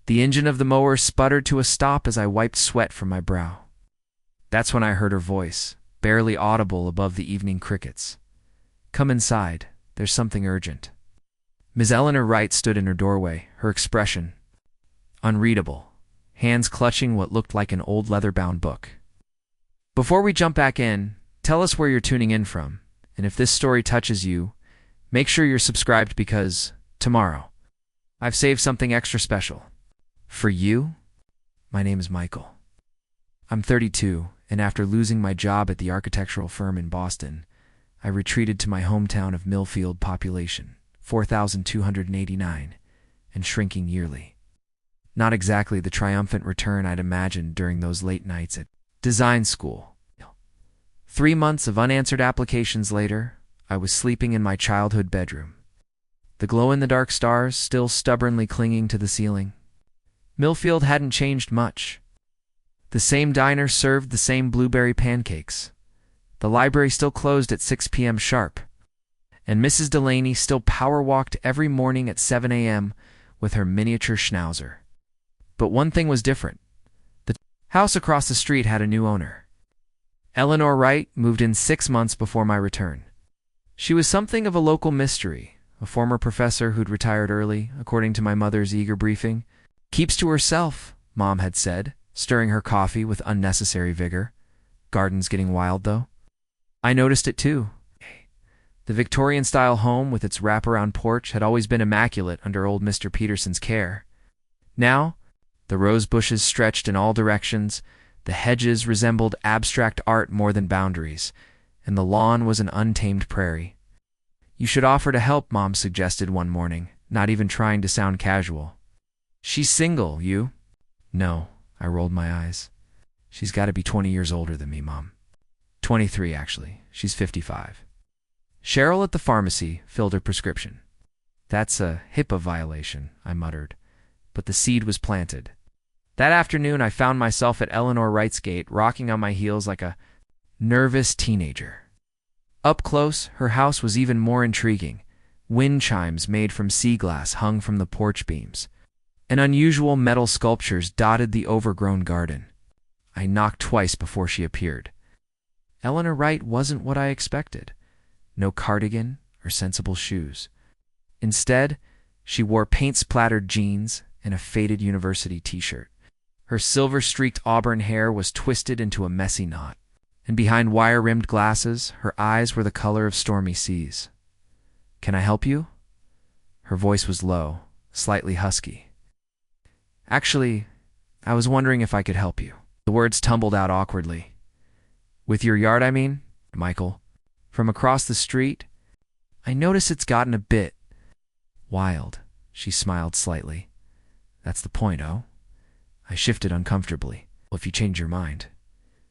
The engine of the mower sputtered to a stop as I wiped sweat from my brow. That's when I heard her voice, barely audible above the evening crickets. "Come inside. There's something urgent." Ms. Eleanor Wright stood in her doorway, her expression unreadable, hands clutching what looked like an old leather-bound book. "Before we jump back in, tell us where you're tuning in from, and if this story touches you, make sure you're subscribed because, tomorrow, I've saved something extra special. For you?" My name is Michael. I'm 32, and after losing my job at the architectural firm in Boston, I retreated to my hometown of Millfield, population 4,289, and shrinking yearly. Not exactly the triumphant return I'd imagined during those late nights at design school. 3 months of unanswered applications later, I was sleeping in my childhood bedroom, the glow-in-the-dark stars still stubbornly clinging to the ceiling. Millfield hadn't changed much. The same diner served the same blueberry pancakes. The library still closed at 6 p.m. sharp. And Mrs. Delaney still power-walked every morning at 7 a.m. with her miniature schnauzer. But one thing was different. The house across the street had a new owner. Eleanor Wright moved in 6 months before my return. She was something of a local mystery, a former professor who'd retired early, according to my mother's eager briefing. "Keeps to herself," Mom had said, stirring her coffee with unnecessary vigor. Garden's getting wild, though. I noticed it, too. The Victorian-style home with its wraparound porch had always been immaculate under old Mr. Peterson's care. Now, the rose bushes stretched in all directions, the hedges resembled abstract art more than boundaries, and the lawn was an untamed prairie. "You should offer to help," Mom suggested one morning, not even trying to sound casual. "She's single, you?" "No," I rolled my eyes. "She's got to be 20 years older than me, Mom." 23, actually. She's 55. Cheryl at the pharmacy filled her prescription. "That's a HIPAA violation," I muttered, but the seed was planted. That afternoon, I found myself at Eleanor Wright's gate, rocking on my heels like a nervous teenager. Up close, her house was even more intriguing. Wind chimes made from sea glass hung from the porch beams, and unusual metal sculptures dotted the overgrown garden. I knocked twice before she appeared. Eleanor Wright wasn't what I expected. No cardigan or sensible shoes. Instead, she wore paint-splattered jeans and a faded university t-shirt. Her silver-streaked auburn hair was twisted into a messy knot, and behind wire-rimmed glasses, her eyes were the color of stormy seas. "Can I help you?" Her voice was low, slightly husky. "Actually, I was wondering if I could help you." The words tumbled out awkwardly. "With your yard, I mean, Michael. From across the street, I notice it's gotten a bit wild." She smiled slightly. "That's the point, oh?" I shifted uncomfortably. "Well, if you change your mind."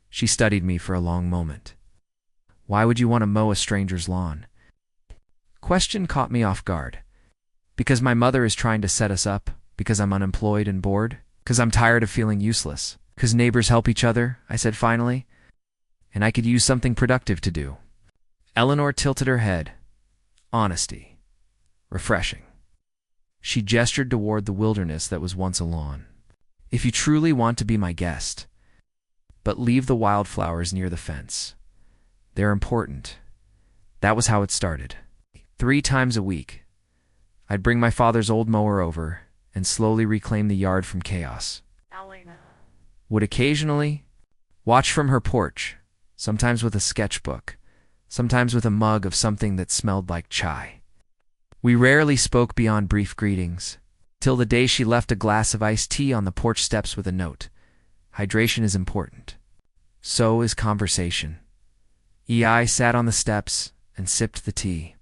She studied me for a long moment. "Why would you want to mow a stranger's lawn?" Question caught me off guard. "Because my mother is trying to set us up, because I'm unemployed and bored, because I'm tired of feeling useless, because neighbors help each other," I said finally, "and I could use something productive to do." Eleanor tilted her head. Honesty. Refreshing. She gestured toward the wilderness that was once a lawn. "If you truly want to be my guest, but leave the wildflowers near the fence. They're important." That was how it started. 3 times a week, I'd bring my father's old mower over and slowly reclaim the yard from chaos. Would occasionally watch from her porch, sometimes with a sketchbook, sometimes with a mug of something that smelled like chai. We rarely spoke beyond brief greetings, till the day she left a glass of iced tea on the porch steps with a note. Hydration is important. So is conversation. EI sat on the steps and sipped the tea.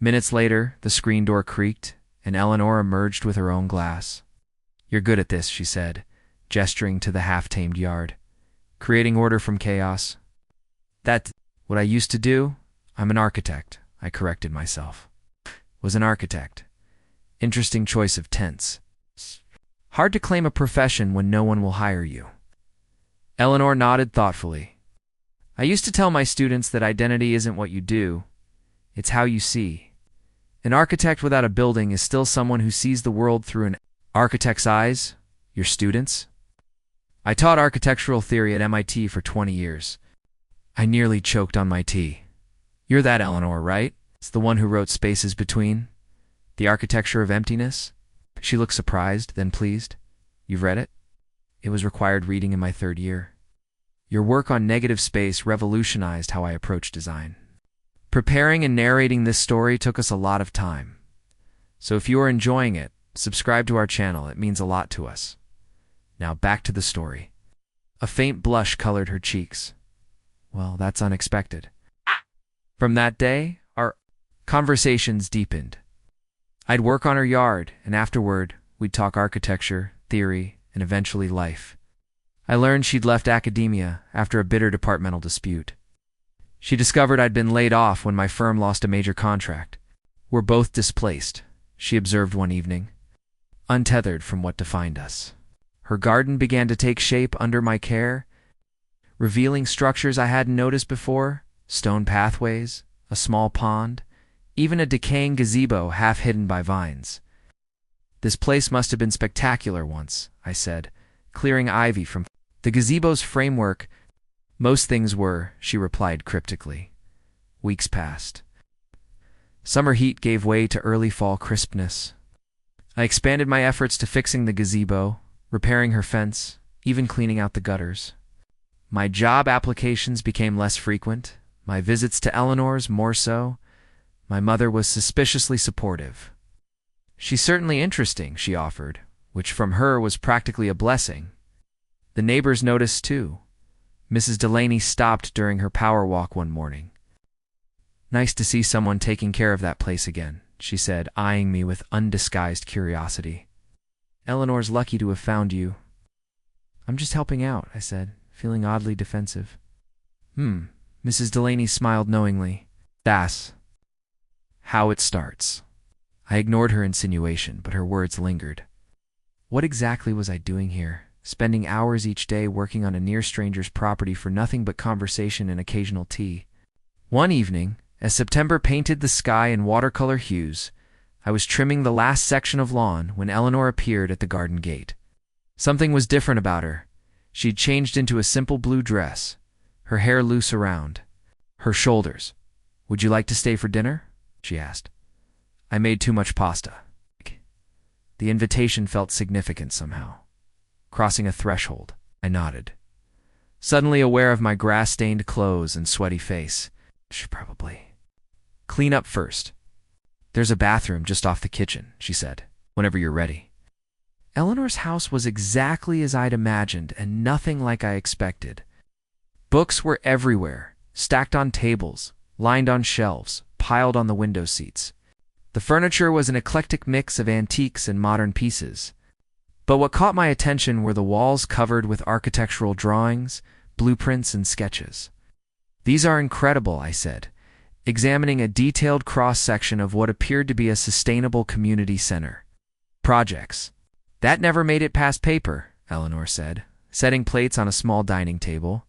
Minutes later, the screen door creaked, and Eleanor emerged with her own glass. "You're good at this," she said, gesturing to the half-tamed yard. "Creating order from chaos." "That's what I used to do. I'm an architect," I corrected myself. Was an architect. Interesting choice of tense. Hard to claim a profession when no one will hire you. Eleanor nodded thoughtfully. "I used to tell my students that identity isn't what you do, it's how you see. An architect without a building is still someone who sees the world through an Architect's eyes? Your students? I taught architectural theory at MIT for 20 years. I nearly choked on my tea. You're that Eleanor, right? It's the one who wrote Spaces Between? The Architecture of Emptiness? She looked surprised, then pleased. You've read it? It was required reading in my 3rd year. Your work on negative space revolutionized how I approach design. Preparing and narrating this story took us a lot of time. So if you are enjoying it, subscribe to our channel. It means a lot to us. Now back to the story. A faint blush colored her cheeks. Well, that's unexpected. From that day, our conversations deepened. I'd work on her yard, and afterward, we'd talk architecture, theory, and eventually life. I learned she'd left academia after a bitter departmental dispute. She discovered I'd been laid off when my firm lost a major contract. We're both displaced, she observed one evening, untethered from what defined us. Her garden began to take shape under my care, revealing structures I hadn't noticed before, stone pathways, a small pond, even a decaying gazebo half hidden by vines. This place must have been spectacular once, I said, clearing ivy from the gazebo's framework. Most things were, she replied cryptically. Weeks passed. Summer heat gave way to early fall crispness. I expanded my efforts to fixing the gazebo, repairing her fence, even cleaning out the gutters. My job applications became less frequent, my visits to Eleanor's more so. My mother was suspiciously supportive. She's certainly interesting, she offered, which from her was practically a blessing. The neighbors noticed too. Mrs. Delaney stopped during her power walk one morning. Nice to see someone taking care of that place again, she said, eyeing me with undisguised curiosity. Eleanor's lucky to have found you. I'm just helping out, I said, feeling oddly defensive. Mrs. Delaney smiled knowingly. That's how it starts. I ignored her insinuation, but her words lingered. What exactly was I doing here, spending hours each day working on a near stranger's property for nothing but conversation and occasional tea? One evening, as September painted the sky in watercolor hues, I was trimming the last section of lawn when Eleanor appeared at the garden gate. Something was different about her. She'd changed into a simple blue dress, her hair loose around her shoulders. Would you like to stay for dinner? She asked. I made too much pasta. The invitation felt significant somehow. Crossing a threshold, I nodded. Suddenly aware of my grass-stained clothes and sweaty face. Should probably clean up first. There's a bathroom just off the kitchen, she said, whenever you're ready. Eleanor's house was exactly as I'd imagined and nothing like I expected. Books were everywhere, stacked on tables, lined on shelves, piled on the window seats. The furniture was an eclectic mix of antiques and modern pieces. But what caught my attention were the walls covered with architectural drawings, blueprints, and sketches. These are incredible, I said, examining a detailed cross-section of what appeared to be a sustainable community center. Projects. That never made it past paper, Eleanor said, setting plates on a small dining table.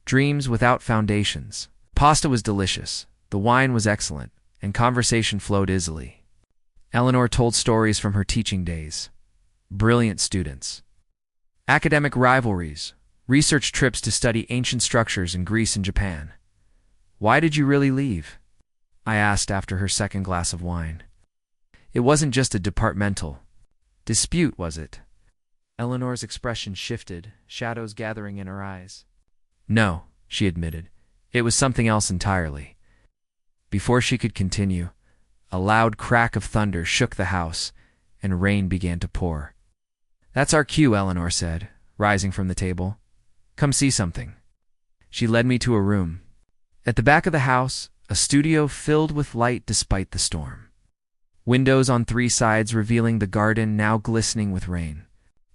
Dreams without foundations. Pasta was delicious, the wine was excellent, and conversation flowed easily. Eleanor told stories from her teaching days. Brilliant students. Academic rivalries. Research trips to study ancient structures in Greece and Japan. Why did you really leave? I asked after her second glass of wine. It wasn't just a departmental dispute, was it? Eleanor's expression shifted, shadows gathering in her eyes. No, she admitted. It was something else entirely. Before she could continue, a loud crack of thunder shook the house, and rain began to pour. That's our cue, Eleanor said, rising from the table. Come see something. She led me to a room. At the back of the house, a studio filled with light despite the storm. Windows on 3 sides revealing the garden now glistening with rain.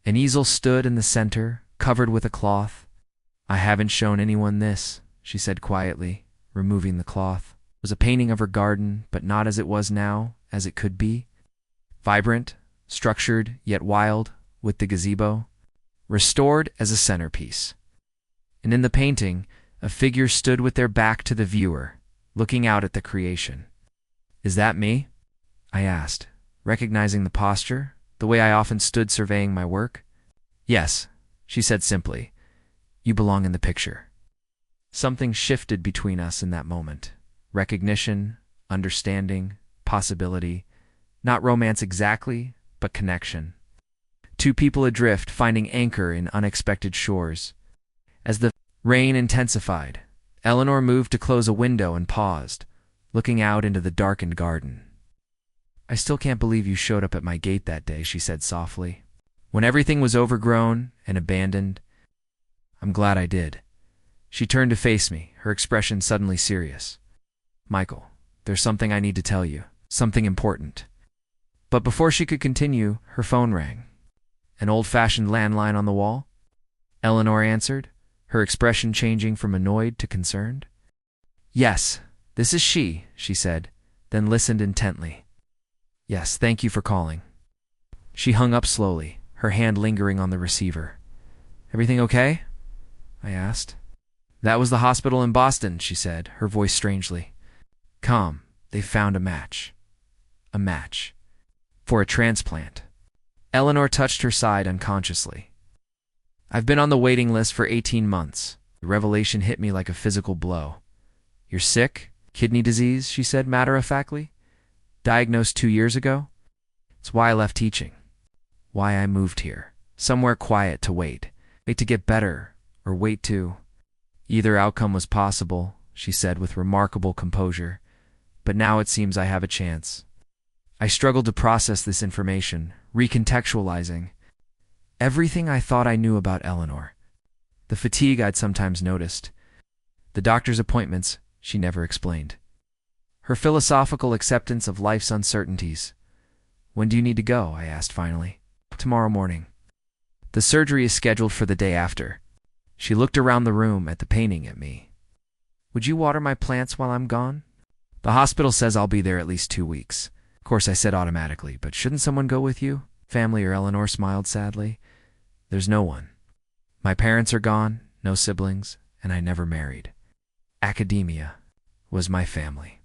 An easel stood in the center, covered with a cloth. I haven't shown anyone this, she said quietly, removing the cloth. It was a painting of her garden, but not as it was now, as it could be. Vibrant, structured, yet wild, with the gazebo, restored as a centerpiece. And in the painting, a figure stood with their back to the viewer, looking out at the creation. Is that me? I asked, recognizing the posture, The way I often stood surveying my work? Yes, she said simply. You belong in the picture. Something shifted between us in that moment. Recognition, understanding, possibility. Not romance exactly, but connection. Two people adrift, finding anchor in unexpected shores. As the rain intensified, Eleanor moved to close a window and paused, looking out into the darkened garden. I still can't believe you showed up at my gate that day, she said softly. When everything was overgrown and abandoned, I'm glad I did. She turned to face me, her expression suddenly serious. Michael, there's something I need to tell you, something important. But before she could continue, her phone rang. An old-fashioned landline on the wall? Eleanor answered, her expression changing from annoyed to concerned. Yes, this is she said, then listened intently. Yes, thank you for calling. She hung up slowly, her hand lingering on the receiver. Everything okay? I asked. That was the hospital in Boston, she said, her voice strangely calm. They found a match. A match. For a transplant. Eleanor touched her side unconsciously. I've been on the waiting list for 18 months. The revelation hit me like a physical blow. You're sick? Kidney disease, she said matter-of-factly. Diagnosed 2 years ago? It's why I left teaching. Why I moved here. Somewhere quiet to wait. Wait to get better, or wait to... Either outcome was possible, she said with remarkable composure. But now it seems I have a chance. I struggled to process this information, recontextualizing everything I thought I knew about Eleanor. The fatigue I'd sometimes noticed. The doctor's appointments she never explained. Her philosophical acceptance of life's uncertainties. When do you need to go? I asked finally. Tomorrow morning. The surgery is scheduled for the day after. She looked around the room at the painting at me. Would you water my plants while I'm gone? The hospital says I'll be there at least 2 weeks. Of course, I said automatically, but shouldn't someone go with you? Family or Eleanor smiled sadly. There's no one. My parents are gone, no siblings, and I never married. Academia was my family.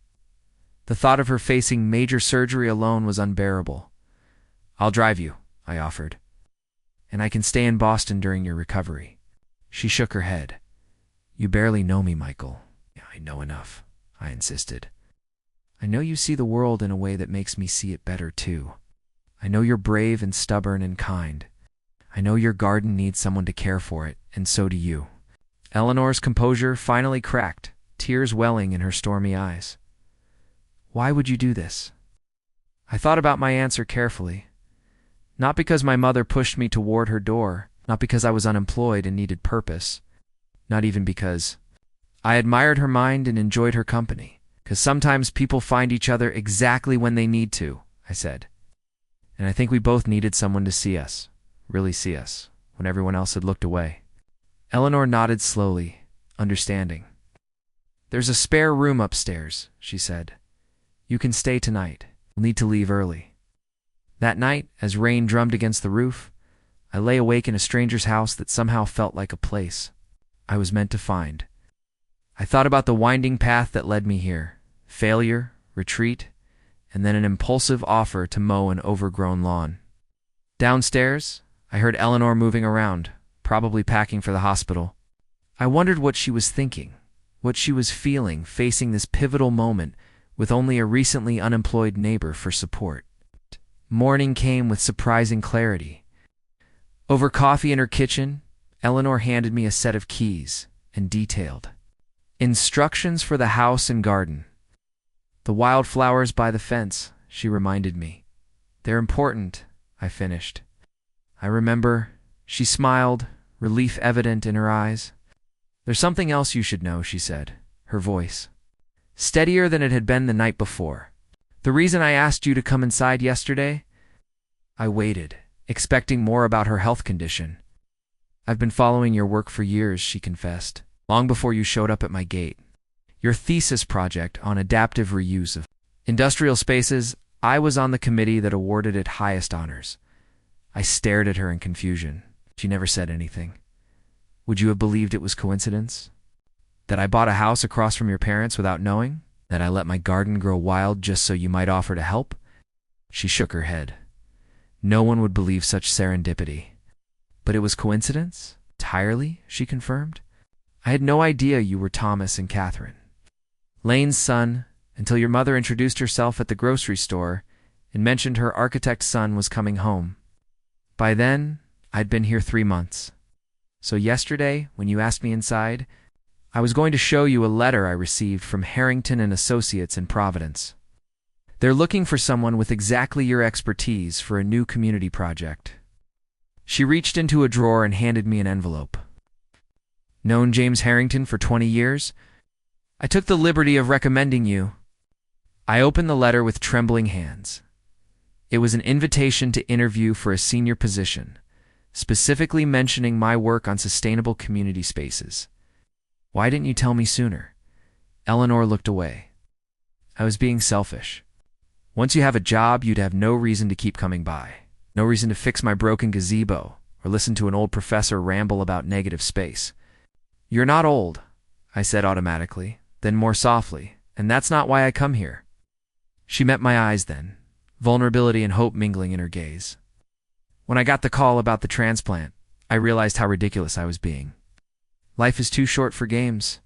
The thought of her facing major surgery alone was unbearable. I'll drive you, I offered. And I can stay in Boston during your recovery. She shook her head. You barely know me, Michael. Yeah, I know enough, I insisted. I know you see the world in a way that makes me see it better, too. I know you're brave and stubborn and kind. I know your garden needs someone to care for it, and so do you. Eleanor's composure finally cracked, tears welling in her stormy eyes. Why would you do this? I thought about my answer carefully. Not because my mother pushed me toward her door, not because I was unemployed and needed purpose, not even because I admired her mind and enjoyed her company, because sometimes people find each other exactly when they need to, I said. And I think we both needed someone to see us, really see us, when everyone else had looked away. Eleanor nodded slowly, understanding. There's a spare room upstairs, she said. You can stay tonight. We'll need to leave early. That night, as rain drummed against the roof, I lay awake in a stranger's house that somehow felt like a place I was meant to find. I thought about the winding path that led me here, failure, retreat, and then an impulsive offer to mow an overgrown lawn. Downstairs, I heard Eleanor moving around, probably packing for the hospital. I wondered what she was thinking, what she was feeling facing this pivotal moment with only a recently unemployed neighbor for support. Morning came with surprising clarity. Over coffee in her kitchen, Eleanor handed me a set of keys and detailed instructions for the house and garden. The wildflowers by the fence, she reminded me. They're important, I finished. I remember. She smiled, relief evident in her eyes. There's something else you should know, she said, her voice steadier than it had been the night before. The reason I asked you to come inside yesterday? I waited, expecting more about her health condition. I've been following your work for years, she confessed, long before you showed up at my gate. Your thesis project on adaptive reuse of industrial spaces, I was on the committee that awarded it highest honors. I stared at her in confusion. She never said anything. Would you have believed it was coincidence? That I bought a house across from your parents without knowing? That I let my garden grow wild just so you might offer to help? She shook her head. No one would believe such serendipity. But it was coincidence? Entirely, she confirmed. I had no idea you were Thomas and Catherine. Lane's son, until your mother introduced herself at the grocery store and mentioned her architect's son was coming home. By then, I'd been here 3 months. So yesterday, when you asked me inside, I was going to show you a letter I received from Harrington and Associates in Providence. They're looking for someone with exactly your expertise for a new community project. She reached into a drawer and handed me an envelope. Known James Harrington for 20 years? I took the liberty of recommending you. I opened the letter with trembling hands. It was an invitation to interview for a senior position, specifically mentioning my work on sustainable community spaces. Why didn't you tell me sooner? Eleanor looked away. I was being selfish. Once you have a job, you'd have no reason to keep coming by. No reason to fix my broken gazebo or listen to an old professor ramble about negative space. You're not old, I said automatically, then more softly, and that's not why I come here. She met my eyes then, vulnerability and hope mingling in her gaze. When I got the call about the transplant, I realized how ridiculous I was being. Life is too short for games.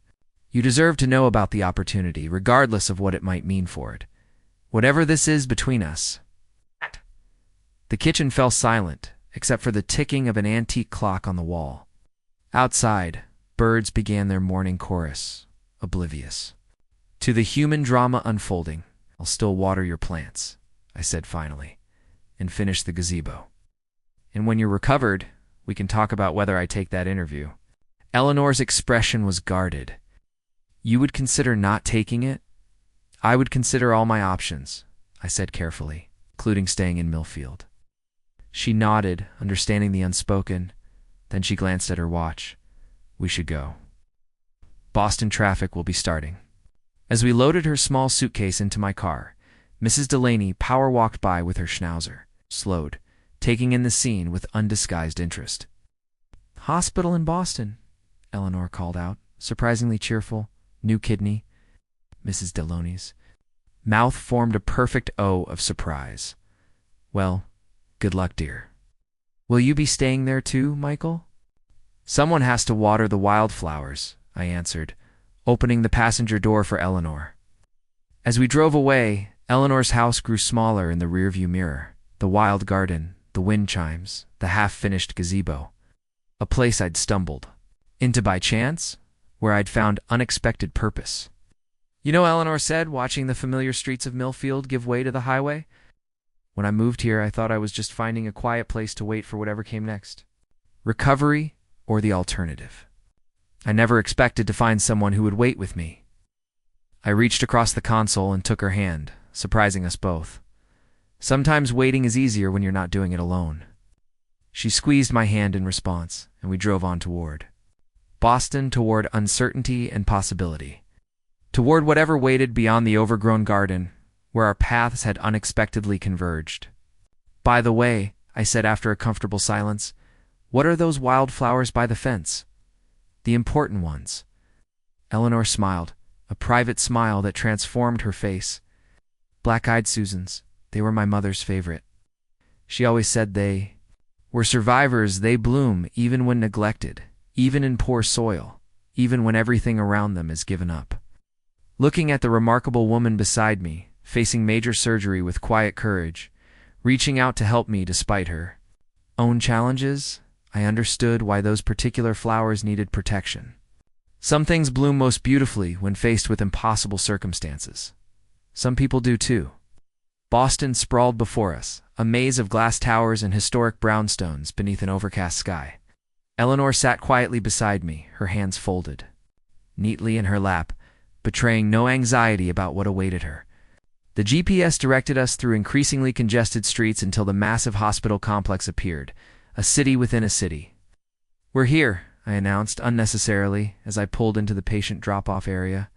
You deserve to know about the opportunity, regardless of what it might mean for it. Whatever this is between us. The kitchen fell silent, except for the ticking of an antique clock on the wall. Outside, birds began their morning chorus, oblivious to the human drama unfolding. I'll still water your plants, I said finally, and finished the gazebo. And when you're recovered, we can talk about whether I take that interview. Eleanor's expression was guarded. You would consider not taking it? I would consider all my options, I said carefully, including staying in Millfield. She nodded, understanding the unspoken. Then she glanced at her watch. We should go. Boston traffic will be starting. As we loaded her small suitcase into my car, Mrs. Delaney power-walked by with her schnauzer, slowed, taking in the scene with undisguised interest. Hospital in Boston, Eleanor called out, surprisingly cheerful. New kidney. Mrs. Delaney's mouth formed a perfect O of surprise. Well, good luck, dear. Will you be staying there too, Michael? Someone has to water the wildflowers, I answered, opening the passenger door for Eleanor. As we drove away, Eleanor's house grew smaller in the rearview mirror. The wild garden, the wind chimes, the half-finished gazebo. A place I'd stumbled into by chance, where I'd found unexpected purpose. You know, Eleanor said, watching the familiar streets of Millfield give way to the highway. When I moved here, I thought I was just finding a quiet place to wait for whatever came next. Recovery or the alternative. I never expected to find someone who would wait with me. I reached across the console and took her hand, surprising us both. Sometimes waiting is easier when you're not doing it alone. She squeezed my hand in response, and we drove on toward Boston, toward uncertainty and possibility. Toward whatever waited beyond the overgrown garden, where our paths had unexpectedly converged. By the way, I said after a comfortable silence, what are those wildflowers by the fence? The important ones. Eleanor smiled, a private smile that transformed her face. Black-eyed Susans, they were my mother's favorite. She always said they were survivors. They bloom even when neglected, even in poor soil, even when everything around them is given up. Looking at the remarkable woman beside me, facing major surgery with quiet courage, reaching out to help me despite her own challenges, I understood why those particular flowers needed protection. Some things bloom most beautifully when faced with impossible circumstances. Some people do too. Boston sprawled before us, a maze of glass towers and historic brownstones beneath an overcast sky. Eleanor sat quietly beside me, her hands folded neatly in her lap, betraying no anxiety about what awaited her. The GPS directed us through increasingly congested streets until the massive hospital complex appeared, a city within a city. We're here, I announced unnecessarily as I pulled into the patient drop-off area.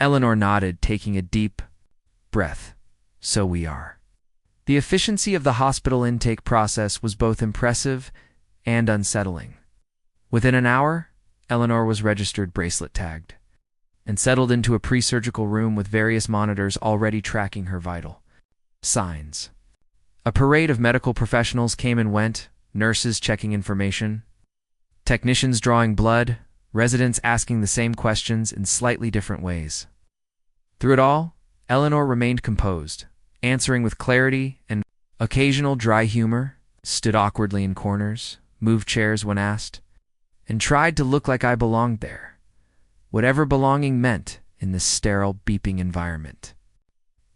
Eleanor nodded, taking a deep breath. So we are. The efficiency of the hospital intake process was both impressive and unsettling. Within an hour, Eleanor was registered bracelet-tagged and settled into a pre-surgical room with various monitors already tracking her vital signs. A parade of medical professionals came and went, nurses checking information, technicians drawing blood, residents asking the same questions in slightly different ways. Through it all, Eleanor remained composed, answering with clarity and occasional dry humor, stood awkwardly in corners, moved chairs when asked, and tried to look like I belonged there, whatever belonging meant in this sterile, beeping environment.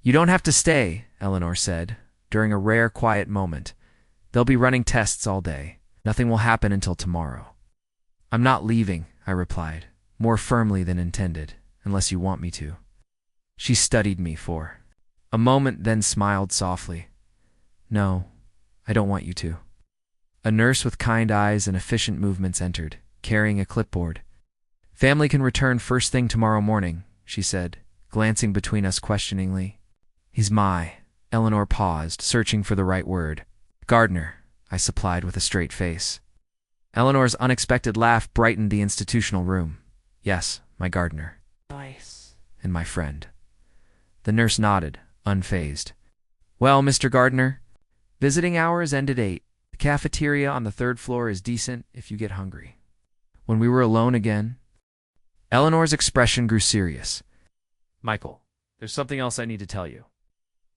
"You don't have to stay," Eleanor said, during a rare quiet moment. "They'll be running tests all day. Nothing will happen until tomorrow." "I'm not leaving," I replied, more firmly than intended, "unless you want me to." She studied me for a moment, then smiled softly. "No, I don't want you to." A nurse with kind eyes and efficient movements entered, carrying a clipboard. "Family can return first thing tomorrow morning," she said, glancing between us questioningly. "He's my—" Eleanor paused, searching for the right word. "Gardener," I supplied with a straight face. Eleanor's unexpected laugh brightened the institutional room. "Yes, my gardener." Nice. "And my friend." The nurse nodded, unfazed. "Well, Mr. Gardener, visiting hours end at 8. The cafeteria on the 3rd floor is decent if you get hungry." When we were alone again, Eleanor's expression grew serious. "Michael, there's something else I need to tell you.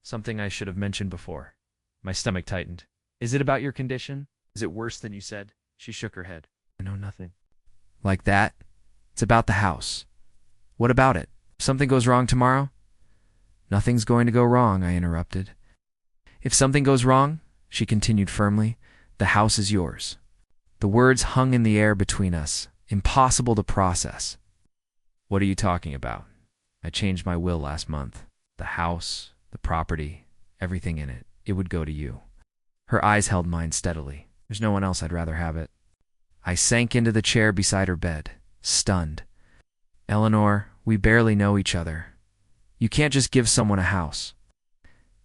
Something I should have mentioned before." My stomach tightened. "Is it about your condition? Is it worse than you said?" She shook her head. "I know nothing." "Like that? It's about the house." "What about it? If something goes wrong tomorrow?" "Nothing's going to go wrong," I interrupted. "If something goes wrong," she continued firmly, "the house is yours." The words hung in the air between us, impossible to process. "What are you talking about? I changed my will last month. The house, the property, everything in it, it would go to you." Her eyes held mine steadily. "There's no one else I'd rather have it." I sank into the chair beside her bed, stunned. "Eleanor, we barely know each other. You can't just give someone a house."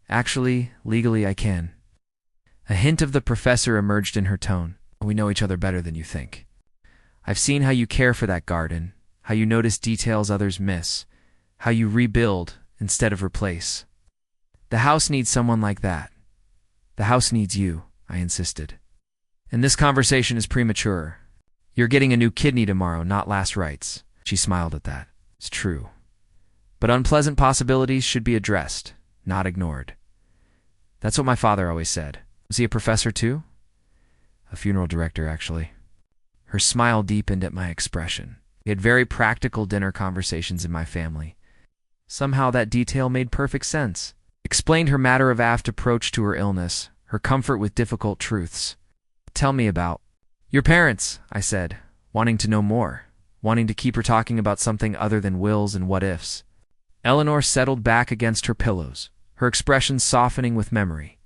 "Actually, legally I can." A hint of the professor emerged in her tone. "We know each other better than you think. I've seen how you care for that garden, how you notice details others miss, how you rebuild instead of replace. The house needs someone like that. The house needs you," I insisted. "And this conversation is premature. You're getting a new kidney tomorrow, not last rites." She smiled at that. "It's true. But unpleasant possibilities should be addressed, not ignored. That's what my father always said." "Was he a professor too?" "A funeral director, actually." Her smile deepened at my expression. We had very practical dinner conversations in my family. Somehow that detail made perfect sense. Explained her matter-of-fact approach to her illness, her comfort with difficult truths. "Tell me about—" "Your parents," I said, wanting to know more, wanting to keep her talking about something other than wills and what-ifs. Eleanor settled back against her pillows, her expression softening with memory.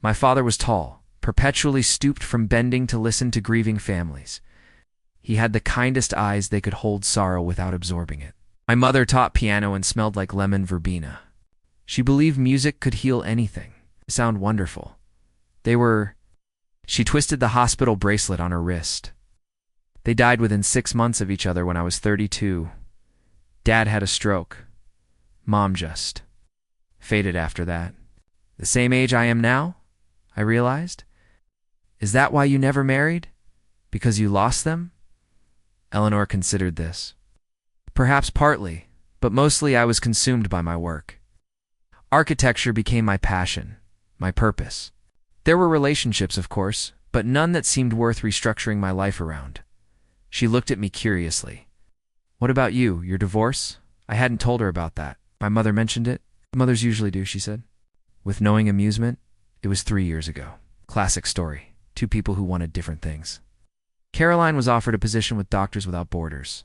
"My father was tall, perpetually stooped from bending to listen to grieving families. He had the kindest eyes they could hold sorrow without absorbing it. My mother taught piano and smelled like lemon verbena. She believed music could heal anything, sound wonderful. They were—" She twisted the hospital bracelet on her wrist. "They died within 6 months of each other when I was 32. Dad had a stroke. Mom just faded after that. The same age I am now, I realized. Is that why you never married? Because you lost them?" Eleanor considered this. "Perhaps partly, but mostly I was consumed by my work. Architecture became my passion, my purpose. There were relationships, of course, but none that seemed worth restructuring my life around." She looked at me curiously. "What about you, your divorce?" I hadn't told her about that. My mother mentioned it. "Mothers usually do," she said. With knowing amusement, it was 3 years ago. Classic story. 2 people who wanted different things. Caroline was offered a position with Doctors Without Borders.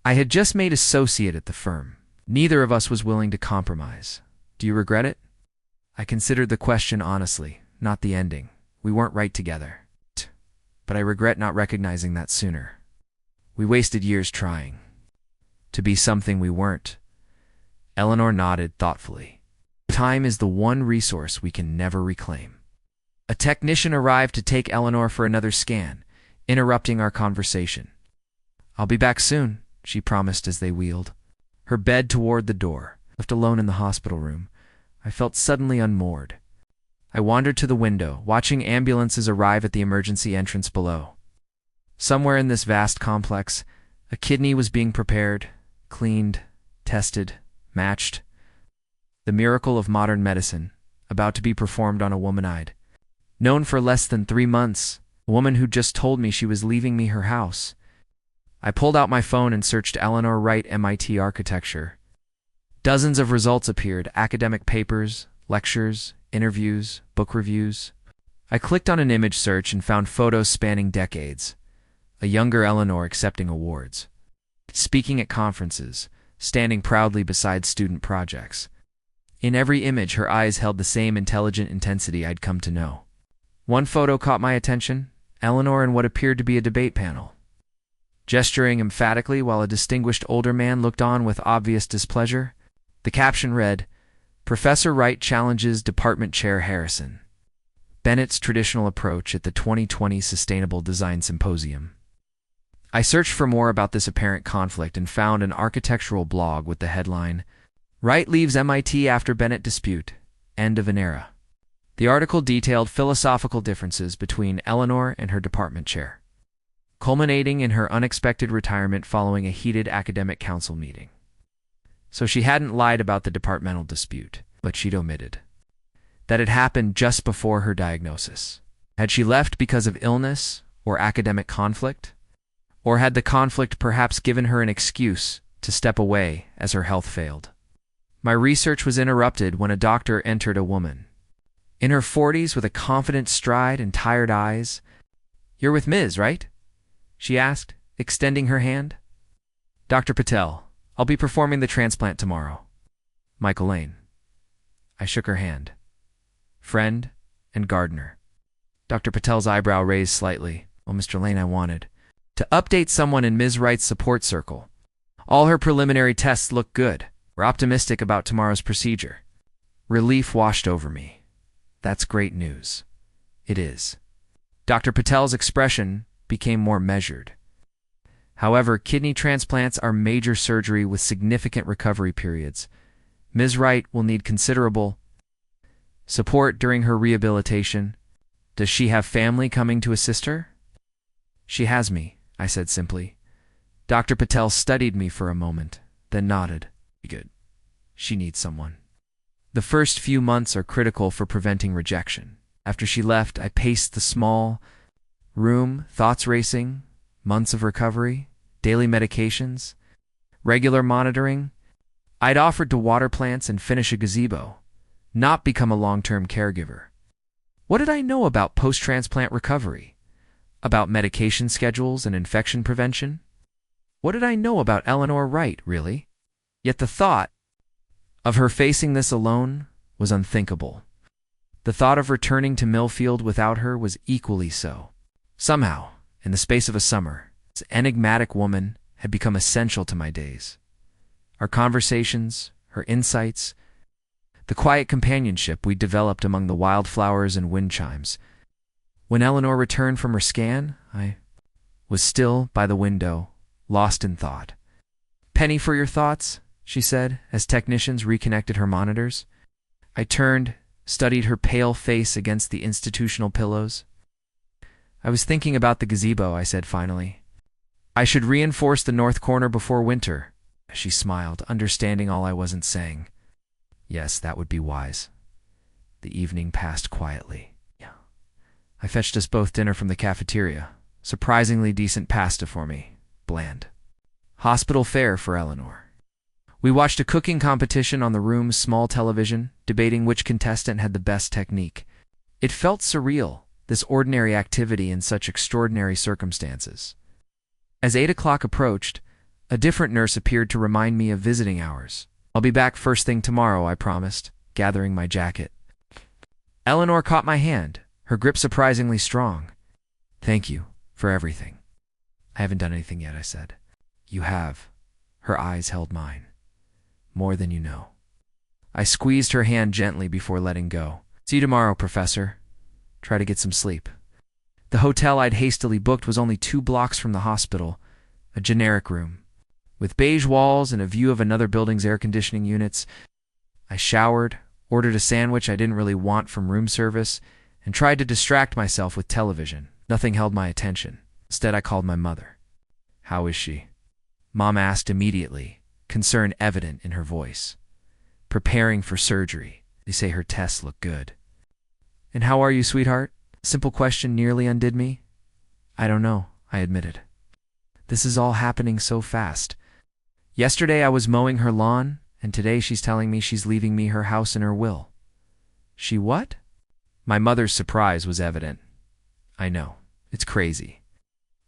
I had just made associate at the firm. Neither of us was willing to compromise. "Do you regret it?" I considered the question honestly, not the ending. We weren't right together. But I regret not recognizing that sooner. We wasted years trying to be something we weren't. Eleanor nodded thoughtfully. "Time is the one resource we can never reclaim." A technician arrived to take Eleanor for another scan, interrupting our conversation. "I'll be back soon," she promised as they wheeled her bed toward the door. Left alone in the hospital room, I felt suddenly unmoored. I wandered to the window, watching ambulances arrive at the emergency entrance below. Somewhere in this vast complex, a kidney was being prepared, cleaned, tested, matched. The miracle of modern medicine, about to be performed on a woman I'd known for less than 3 months, a woman who just told me she was leaving me her house. I pulled out my phone and searched Eleanor Wright MIT architecture. Dozens of results appeared: academic papers, lectures, interviews, book reviews. I clicked on an image search and found photos spanning decades. A younger Eleanor accepting awards, speaking at conferences, standing proudly beside student projects. In every image, her eyes held the same intelligent intensity I'd come to know. One photo caught my attention: Eleanor in what appeared to be a debate panel, gesturing emphatically while a distinguished older man looked on with obvious displeasure. The caption read, "Professor Wright challenges Department Chair Harrison. Bennett's traditional approach at the 2020 Sustainable Design Symposium." I searched for more about this apparent conflict and found an architectural blog with the headline, "Wright leaves MIT after Bennett dispute. End of an era." The article detailed philosophical differences between Eleanor and her department chair, culminating in her unexpected retirement following a heated academic council meeting. So she hadn't lied about the departmental dispute, but she'd omitted that it happened just before her diagnosis. Had she left because of illness or academic conflict? Or had the conflict perhaps given her an excuse to step away as her health failed? My research was interrupted when a doctor entered, a woman in her 40s with a confident stride and tired eyes. "You're with Ms., right?" she asked, extending her hand. "Dr. Patel. I'll be performing the transplant tomorrow." "Michael Lane." I shook her hand. "Friend and gardener." Dr. Patel's eyebrow raised slightly. "Well, Mr. Lane, I wanted to update someone in Ms. Wright's support circle. All her preliminary tests look good. We're optimistic about tomorrow's procedure." Relief washed over me. "That's great news." "It is." Dr. Patel's expression became more measured. "However, kidney transplants are major surgery with significant recovery periods. Ms. Wright will need considerable support during her rehabilitation. Does she have family coming to assist her?" "She has me," I said simply. Dr. Patel studied me for a moment, then nodded. "Good. She needs someone." The first few months are critical for preventing rejection. After she left, I paced the small room, thoughts racing, months of recovery, daily medications, regular monitoring. I'd offered to water plants and finish a gazebo, not become a long-term caregiver. What did I know about post-transplant recovery? About medication schedules and infection prevention? What did I know about Eleanor Wright, really? Yet the thought of her facing this alone was unthinkable. The thought of returning to Millfield without her was equally so. Somehow, in the space of a summer, this enigmatic woman had become essential to my days. Our conversations, her insights, the quiet companionship we developed among the wildflowers and wind chimes. When Eleanor returned from her scan, I was still by the window, lost in thought. "Penny for your thoughts," she said, as technicians reconnected her monitors. I turned, studied her pale face against the institutional pillows. "I was thinking about the gazebo," I said finally. "I should reinforce the north corner before winter." She smiled, understanding all I wasn't saying. Yes, that would be wise. The evening passed quietly. I fetched us both dinner from the cafeteria. Surprisingly decent pasta for me. Bland. Hospital fare for Eleanor. We watched a cooking competition on the room's small television, debating which contestant had the best technique. It felt surreal, this ordinary activity in such extraordinary circumstances. As 8 o'clock approached, a different nurse appeared to remind me of visiting hours. "I'll be back first thing tomorrow," I promised, gathering my jacket. Eleanor caught my hand, her grip surprisingly strong. "Thank you for everything." "I haven't done anything yet," I said. "You have." Her eyes held mine. "More than you know." I squeezed her hand gently before letting go. "See you tomorrow, Professor. Try to get some sleep." The hotel I'd hastily booked was only 2 blocks from the hospital, a generic room, with beige walls and a view of another building's air conditioning units. I showered, ordered a sandwich I didn't really want from room service, and tried to distract myself with television. Nothing held my attention. Instead, I called my mother. "How is she?" Mom asked immediately, concern evident in her voice. "Preparing for surgery. They say her tests look good." "And how are you, sweetheart?" Simple question nearly undid me. "I don't know," I admitted. This is all happening so fast. Yesterday I was mowing her lawn, and today she's telling me she's leaving me her house and her will. She what? My mother's surprise was evident. "I know. It's crazy."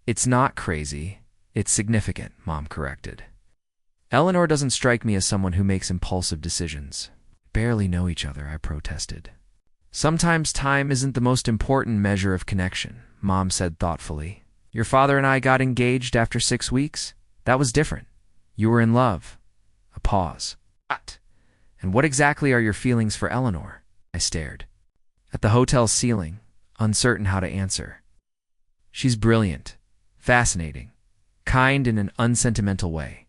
"It's not crazy. It's significant," Mom corrected. "Eleanor doesn't strike me as someone who makes impulsive decisions." "Barely know each other," I protested. "Sometimes time isn't the most important measure of connection," Mom said thoughtfully. "Your father and I got engaged after 6 weeks. That was different. You were in love." A pause. "What? And what exactly are your feelings for Eleanor?" I stared at the hotel's ceiling, uncertain how to answer. "She's brilliant, fascinating, kind in an unsentimental way.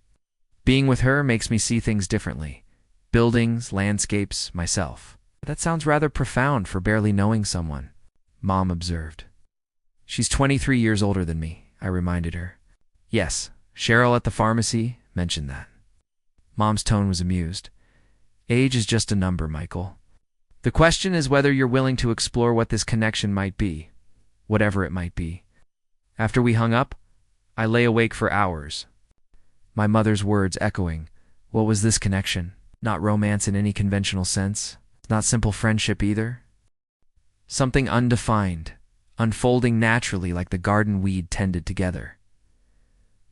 Being with her makes me see things differently. Buildings, landscapes, myself." "That sounds rather profound for barely knowing someone," Mom observed. "She's 23 years older than me," I reminded her. "Yes, Cheryl at the pharmacy mentioned that." Mom's tone was amused. "Age is just a number, Michael. The question is whether you're willing to explore what this connection might be, whatever it might be." After we hung up, I lay awake for hours, my mother's words echoing. What was this connection? Not romance in any conventional sense. Not simple friendship either. Something undefined, unfolding naturally like the garden weed tended together.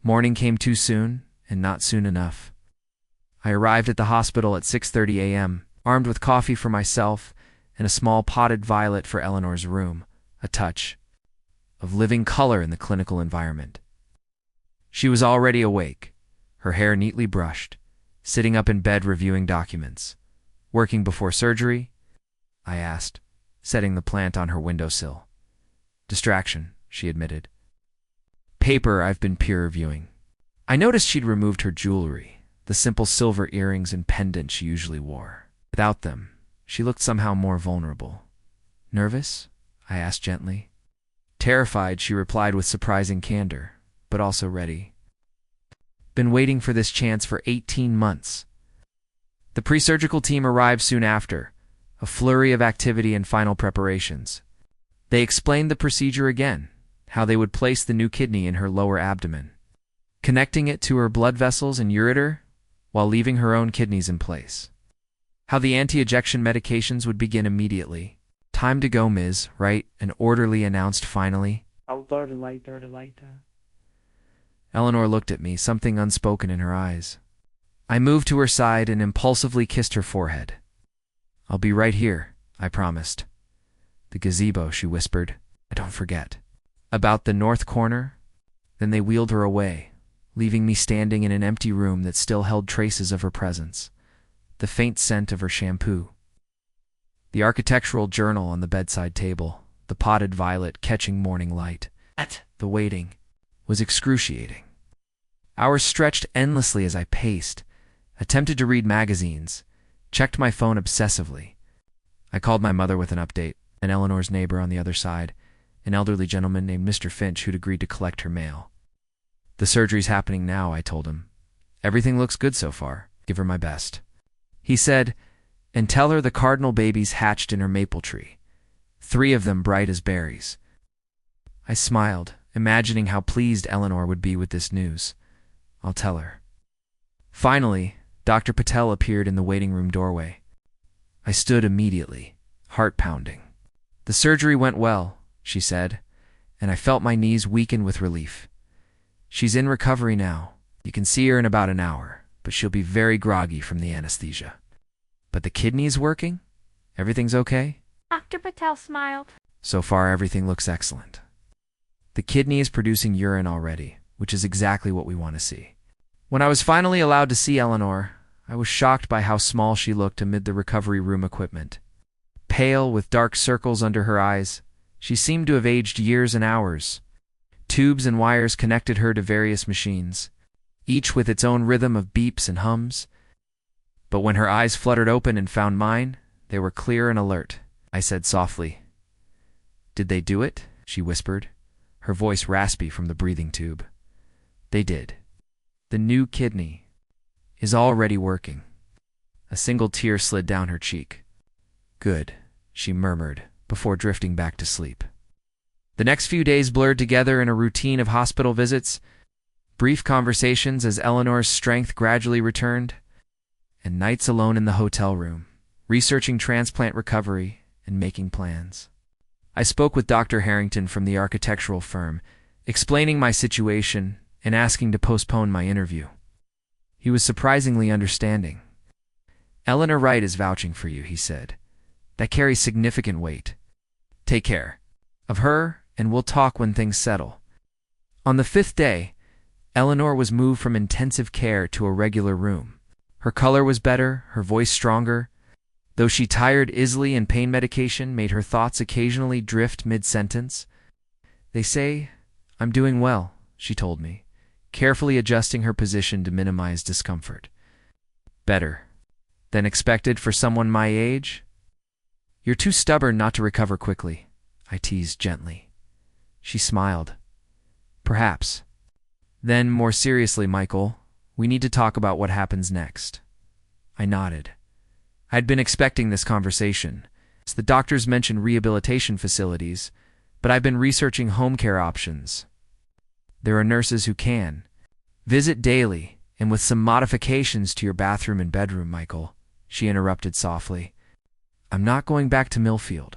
Morning came too soon, and not soon enough. I arrived at the hospital at 6:30 a.m., armed with coffee for myself and a small potted violet for Eleanor's room, a touch of living color in the clinical environment. She was already awake, her hair neatly brushed, sitting up in bed reviewing documents. "Working before surgery?" I asked, setting the plant on her windowsill. "Distraction," she admitted. "Paper I've been peer reviewing." I noticed she'd removed her jewelry, the simple silver earrings and pendant she usually wore. Without them, she looked somehow more vulnerable. "Nervous?" I asked gently. Terrified, she replied with surprising candor, but also ready. "Been waiting for this chance for 18 months. The pre-surgical team arrived soon after, a flurry of activity and final preparations. They explained the procedure again, how they would place the new kidney in her lower abdomen, connecting it to her blood vessels and ureter while leaving her own kidneys in place. How the anti-ejection medications would begin immediately. "Time to go, Ms. Wright," an orderly announced finally. Eleanor looked at me, something unspoken in her eyes. I moved to her side and impulsively kissed her forehead. "I'll be right here," I promised. "The gazebo," she whispered. "Don't forget." "About the north corner?" Then they wheeled her away, leaving me standing in an empty room that still held traces of her presence, the faint scent of her shampoo. The architectural journal on the bedside table, the potted violet catching morning light. The waiting was excruciating. Hours stretched endlessly as I paced, attempted to read magazines, checked my phone obsessively. I called my mother with an update, and Eleanor's neighbor on the other side, an elderly gentleman named Mr. Finch who'd agreed to collect her mail. "The surgery's happening now," I told him. "Everything looks good so far. Give her my best." He said, "And tell her the cardinal babies hatched in her maple tree, 3 of them bright as berries." I smiled, imagining how pleased Eleanor would be with this news. "I'll tell her." Finally, Dr. Patel appeared in the waiting room doorway. I stood immediately, heart pounding. "The surgery went well," she said, and I felt my knees weaken with relief. "She's in recovery now. You can see her in about an hour, but she'll be very groggy from the anesthesia." "But the kidney is working? Everything's okay?" Dr. Patel smiled. "So far, everything looks excellent. The kidney is producing urine already, which is exactly what we want to see." When I was finally allowed to see Eleanor, I was shocked by how small she looked amid the recovery room equipment. Pale, with dark circles under her eyes, she seemed to have aged years and hours. Tubes and wires connected her to various machines, each with its own rhythm of beeps and hums. But when her eyes fluttered open and found mine, They were clear and alert, I said softly. Did they do it? She whispered, her voice raspy from the breathing tube. They did. The new kidney is already working. A single tear slid down her cheek. Good, she murmured, before drifting back to sleep. The next few days blurred together in a routine of hospital visits, brief conversations as Eleanor's strength gradually returned, and nights alone in the hotel room, researching transplant recovery and making plans. I spoke with Dr. Harrington from the architectural firm, explaining my situation and asking to postpone my interview. He was surprisingly understanding. Eleanor Wright is vouching for you, he said. That carries significant weight. Take care of her, and we'll talk when things settle. On the 5th day, Eleanor was moved from intensive care to a regular room. Her color was better, her voice stronger, though she tired easily and pain medication made her thoughts occasionally drift mid-sentence. They say I'm doing well, she told me, carefully adjusting her position to minimize discomfort. Better than expected for someone my age? You're too stubborn not to recover quickly, I teased gently. She smiled. Perhaps. Then, more seriously, Michael, we need to talk about what happens next. I nodded. I'd been expecting this conversation. The doctors mentioned rehabilitation facilities, but I've been researching home care options. There are nurses who can visit daily and with some modifications to your bathroom and bedroom, Michael, she interrupted softly. I'm not going back to Millfield.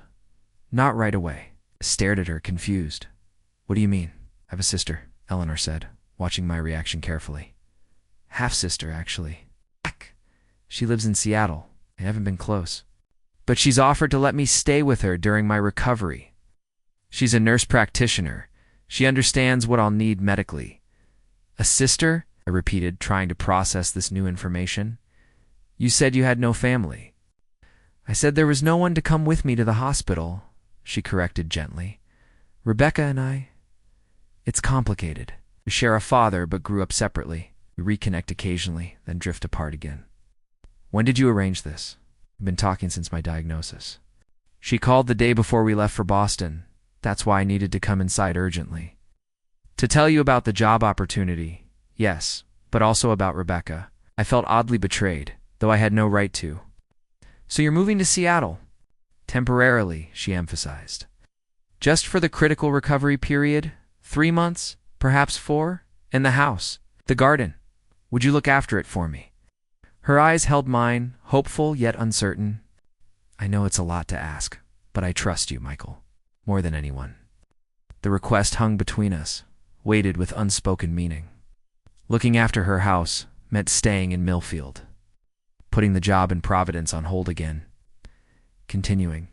Not right away. I stared at her, confused. What do you mean? I have a sister, Eleanor said, watching my reaction carefully. Half-sister, actually. She lives in Seattle. I haven't been close. But she's offered to let me stay with her during my recovery. She's a nurse practitioner. She understands what I'll need medically. A sister? I repeated, trying to process this new information. You said you had no family. I said there was no one to come with me to the hospital, she corrected gently. Rebecca and I. It's complicated. We share a father but grew up separately. We reconnect occasionally, then drift apart again. When did you arrange this? We've been talking since my diagnosis. She called the day before we left for Boston. That's why I needed to come inside urgently. To tell you about the job opportunity, yes, but also about Rebecca. I felt oddly betrayed, though I had no right to. So you're moving to Seattle? Temporarily, she emphasized. Just for the critical recovery period? 3 months? Perhaps 4? And the house? The garden? Would you look after it for me? Her eyes held mine, hopeful yet uncertain. I know it's a lot to ask, but I trust you, Michael, more than anyone. The request hung between us, weighted with unspoken meaning. Looking after her house meant staying in Millfield, putting the job in Providence on hold again, continuing.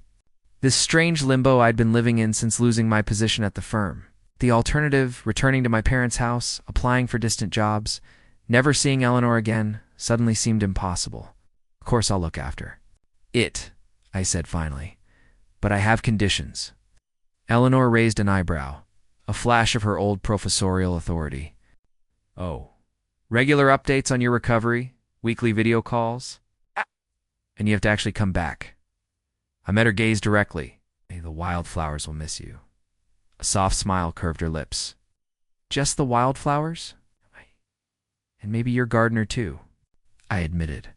This strange limbo I'd been living in since losing my position at the firm. The alternative, returning to my parents' house, applying for distant jobs, never seeing Eleanor again, suddenly seemed impossible. Of course I'll look after it, I said finally, but I have conditions. Eleanor raised an eyebrow, a flash of her old professorial authority. Oh, regular updates on your recovery, weekly video calls, and you have to actually come back. I met her gaze directly. Hey, the wildflowers will miss you. A soft smile curved her lips. Just the wildflowers? And maybe your gardener too, I admitted.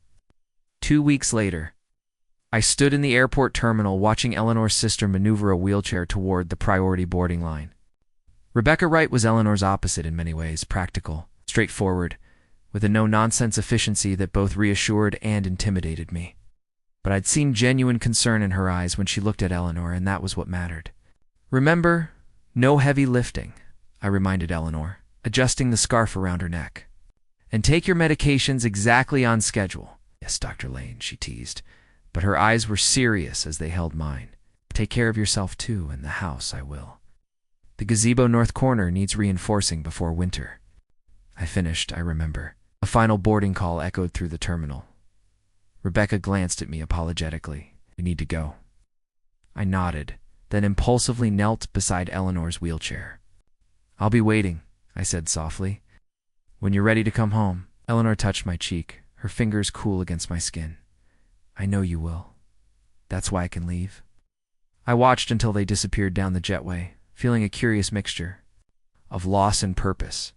2 weeks later, I stood in the airport terminal watching Eleanor's sister maneuver a wheelchair toward the priority boarding line. Rebecca Wright was Eleanor's opposite in many ways, practical, straightforward, with a no-nonsense efficiency that both reassured and intimidated me. But I'd seen genuine concern in her eyes when she looked at Eleanor, and that was what mattered. Remember, no heavy lifting, I reminded Eleanor, adjusting the scarf around her neck. And take your medications exactly on schedule. Yes, Dr. Lane, she teased, but her eyes were serious as they held mine. Take care of yourself too, and the house I will. The gazebo north corner needs reinforcing before winter. I finished, I remember. A final boarding call echoed through the terminal. Rebecca glanced at me apologetically. We need to go. I nodded, then impulsively knelt beside Eleanor's wheelchair. I'll be waiting, I said softly. When you're ready to come home. Eleanor touched my cheek, her fingers cool against my skin. I know you will. That's why I can leave. I watched until they disappeared down the jetway, feeling a curious mixture of loss and purpose.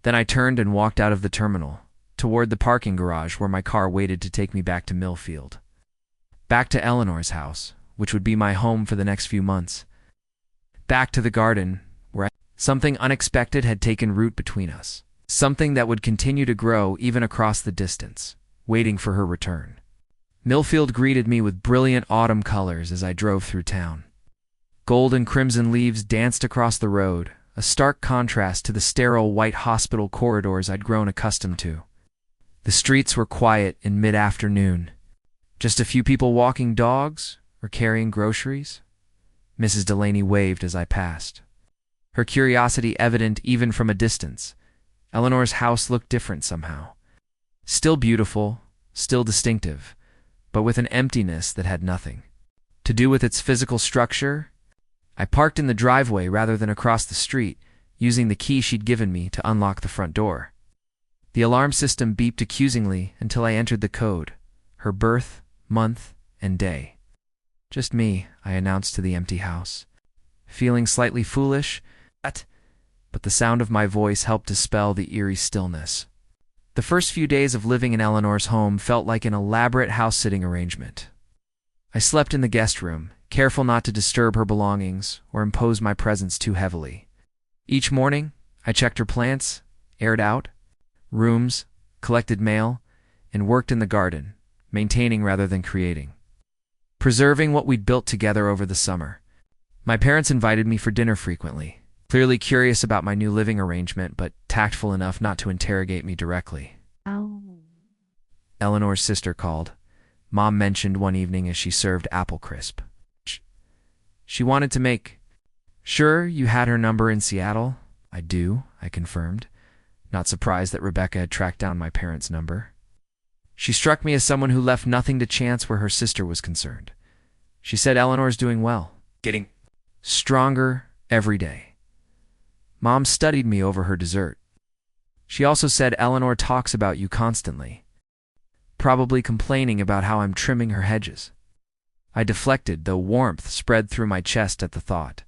Then I turned and walked out of the terminal, toward the parking garage where my car waited to take me back to Millfield. Back to Eleanor's house, which would be my home for the next few months. Back to the garden, where something unexpected had taken root between us. Something that would continue to grow even across the distance, waiting for her return. Millfield greeted me with brilliant autumn colors as I drove through town. Gold and crimson leaves danced across the road, a stark contrast to the sterile white hospital corridors I'd grown accustomed to. The streets were quiet in mid-afternoon. Just a few people walking dogs or carrying groceries. Mrs. Delaney waved as I passed, her curiosity evident even from a distance. Eleanor's house looked different somehow. Still beautiful, still distinctive, but with an emptiness that had nothing to do with its physical structure. I parked in the driveway rather than across the street, using the key she'd given me to unlock the front door. The alarm system beeped accusingly until I entered the code, her birth, month, and day. Just me, I announced to the empty house, feeling slightly foolish, but the sound of my voice helped dispel the eerie stillness. The first few days of living in Eleanor's home felt like an elaborate house-sitting arrangement. I slept in the guest room, careful not to disturb her belongings or impose my presence too heavily. Each morning, I checked her plants, aired out rooms, collected mail, and worked in the garden, maintaining rather than creating, preserving what we'd built together over the summer. My parents invited me for dinner frequently, clearly curious about my new living arrangement, but tactful enough not to interrogate me directly. Oh. Eleanor's sister called. Mom mentioned one evening as she served apple crisp. She wanted to make sure you had her number in Seattle. I do, I confirmed, not surprised that Rebecca had tracked down my parents' number. She struck me as someone who left nothing to chance where her sister was concerned. She said Eleanor's doing well, getting stronger every day. Mom studied me over her dessert. She also said Eleanor talks about you constantly, probably complaining about how I'm trimming her hedges. I deflected, though warmth spread through my chest at the thought.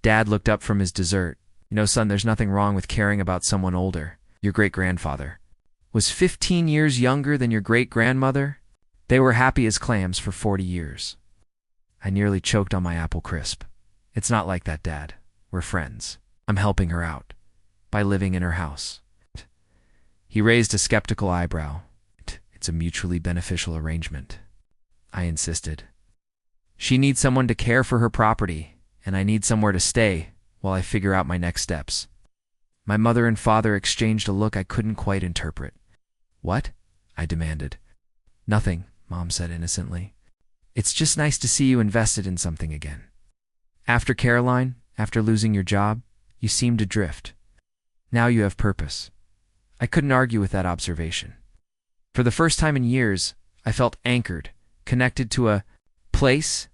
Dad looked up from his dessert. You know, son, there's nothing wrong with caring about someone older. Your great-grandfather was 15 years younger than your great-grandmother. They were happy as clams for 40 years. I nearly choked on my apple crisp. It's not like that, Dad. We're friends. I'm helping her out by living in her house. He raised a skeptical eyebrow. It's a mutually beneficial arrangement, I insisted. She needs someone to care for her property, and I need somewhere to stay while I figure out my next steps. My mother and father exchanged a look I couldn't quite interpret. What? I demanded. Nothing, Mom said innocently. It's just nice to see you invested in something again. After Caroline, after losing your job, you seemed to drift. Now you have purpose. I couldn't argue with that observation. For the first time in years, I felt anchored, connected to a place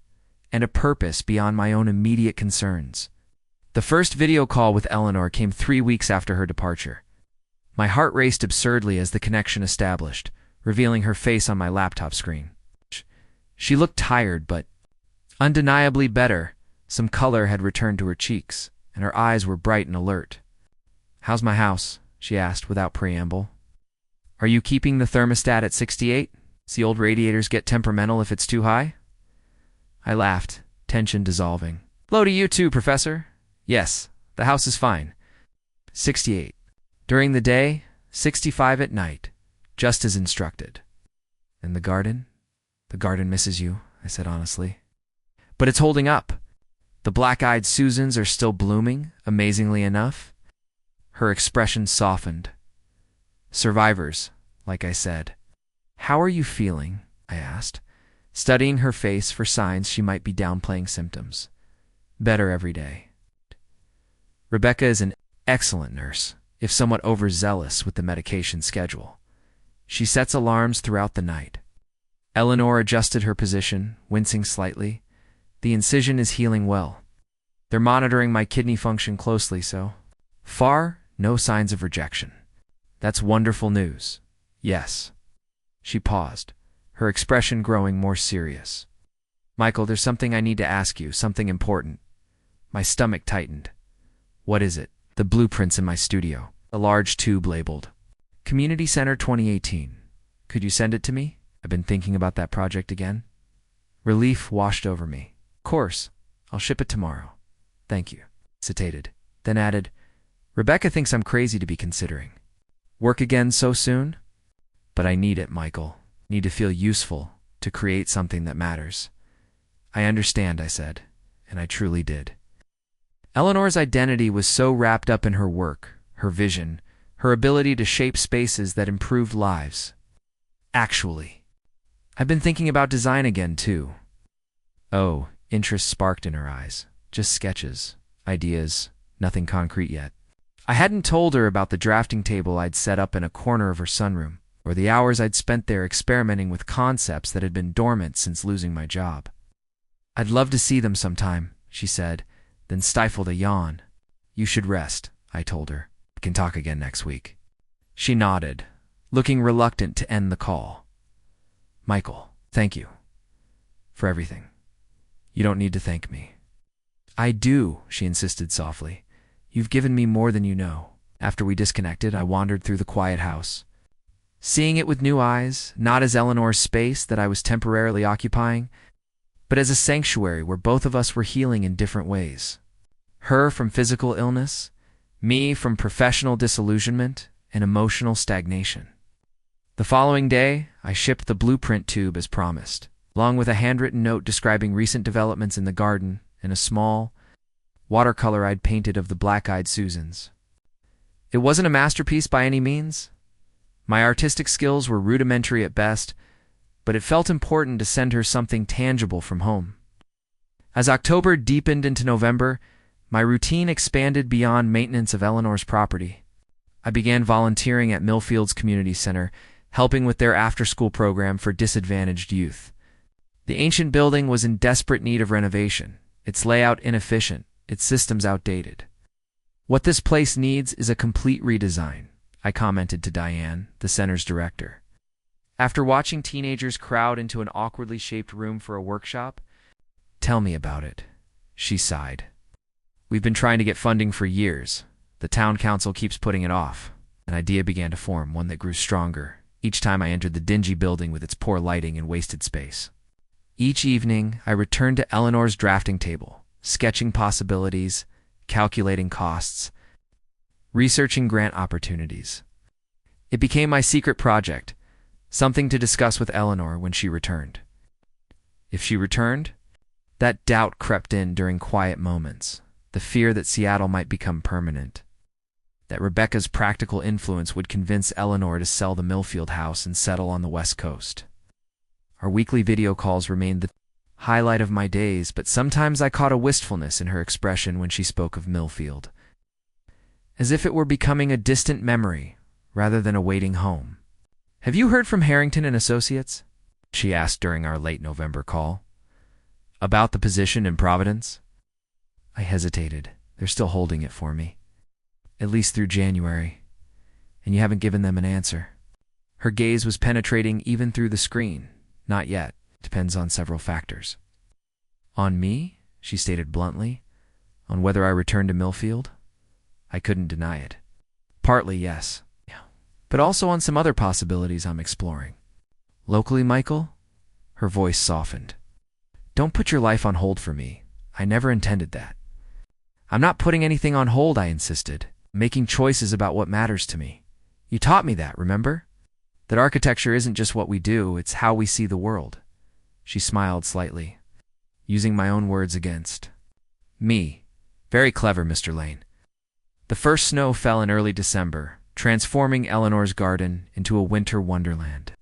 and a purpose beyond my own immediate concerns. The first video call with Eleanor came 3 weeks after her departure. My heart raced absurdly as the connection established, revealing her face on my laptop screen. She looked tired, but undeniably better. Some color had returned to her cheeks, and her eyes were bright and alert. "How's my house?" she asked without preamble. "Are you keeping the thermostat at 68? See, old radiators get temperamental if it's too high?" I laughed, tension dissolving. "Hello to you too, Professor. Yes, the house is fine. 68. During the day, 65 at night, just as instructed." "And the garden?" "The garden misses you," I said honestly. "But it's holding up. The black-eyed Susans are still blooming, amazingly enough." Her expression softened. "Survivors," like I said. "How are you feeling?" I asked, studying her face for signs she might be downplaying symptoms. "Better every day." Rebecca is an excellent nurse, if somewhat overzealous with the medication schedule. She sets alarms throughout the night. Eleanor adjusted her position, wincing slightly. The incision is healing well. They're monitoring my kidney function closely, so far, no signs of rejection. That's wonderful news. Yes. She paused, her expression growing more serious. Michael, there's something I need to ask you, something important. My stomach tightened. What is it? The blueprint's in my studio. A large tube labeled Community Center 2018. Could you send it to me? I've been thinking about that project again. Relief washed over me. Of course. I'll ship it tomorrow. Thank you. Hesitated. Then added, Rebecca thinks I'm crazy to be considering. Work again so soon? But I need it, Michael. Need to feel useful, to create something that matters. I understand, I said, and I truly did. Eleanor's identity was so wrapped up in her work, her vision, her ability to shape spaces that improved lives. Actually, I've been thinking about design again, too. Oh, interest sparked in her eyes. Just sketches, ideas, nothing concrete yet. I hadn't told her about the drafting table I'd set up in a corner of her sunroom, or the hours I'd spent there experimenting with concepts that had been dormant since losing my job. I'd love to see them sometime, she said, then stifled a yawn. You should rest, I told her. We can talk again next week. She nodded, looking reluctant to end the call. Michael, thank you. For everything. You don't need to thank me. I do, she insisted softly. You've given me more than you know. After we disconnected, I wandered through the quiet house, seeing it with new eyes, not as Eleanor's space that I was temporarily occupying, but as a sanctuary where both of us were healing in different ways. Her from physical illness, me from professional disillusionment and emotional stagnation. The following day, I shipped the blueprint tube as promised, along with a handwritten note describing recent developments in the garden and a small watercolor I'd painted of the black-eyed Susans. It wasn't a masterpiece by any means. My artistic skills were rudimentary at best, but it felt important to send her something tangible from home. As October deepened into November, my routine expanded beyond maintenance of Eleanor's property. I began volunteering at Millfield's community center, helping with their after-school program for disadvantaged youth. The ancient building was in desperate need of renovation, its layout inefficient, its systems outdated. What this place needs is a complete redesign, I commented to Diane, the center's director. After watching teenagers crowd into an awkwardly shaped room for a workshop, tell me about it, she sighed. We've been trying to get funding for years. The town council keeps putting it off. An idea began to form, one that grew stronger, each time I entered the dingy building with its poor lighting and wasted space. Each evening, I returned to Eleanor's drafting table, sketching possibilities, calculating costs, researching grant opportunities. It became my secret project, something to discuss with Eleanor when she returned. If she returned, that doubt crept in during quiet moments, the fear that Seattle might become permanent, that Rebecca's practical influence would convince Eleanor to sell the Millfield house and settle on the West Coast. Our weekly video calls remained the highlight of my days, but sometimes I caught a wistfulness in her expression when she spoke of Millfield, as if it were becoming a distant memory rather than a waiting home. Have you heard from Harrington and Associates? She asked during our late November call. About the position in Providence? I hesitated. They're still holding it for me. At least through January. And you haven't given them an answer. Her gaze was penetrating even through the screen. Not yet. Depends on several factors. On me? She stated bluntly. On whether I return to Millfield? I couldn't deny it. Partly, yes. But also on some other possibilities I'm exploring. Locally, Michael? Her voice softened. Don't put your life on hold for me. I never intended that. I'm not putting anything on hold, I insisted, making choices about what matters to me. You taught me that, remember? That architecture isn't just what we do, it's how we see the world. She smiled slightly, using my own words against me. Very clever, Mr. Lane. The first snow fell in early December, transforming Eleanor's garden into a winter wonderland.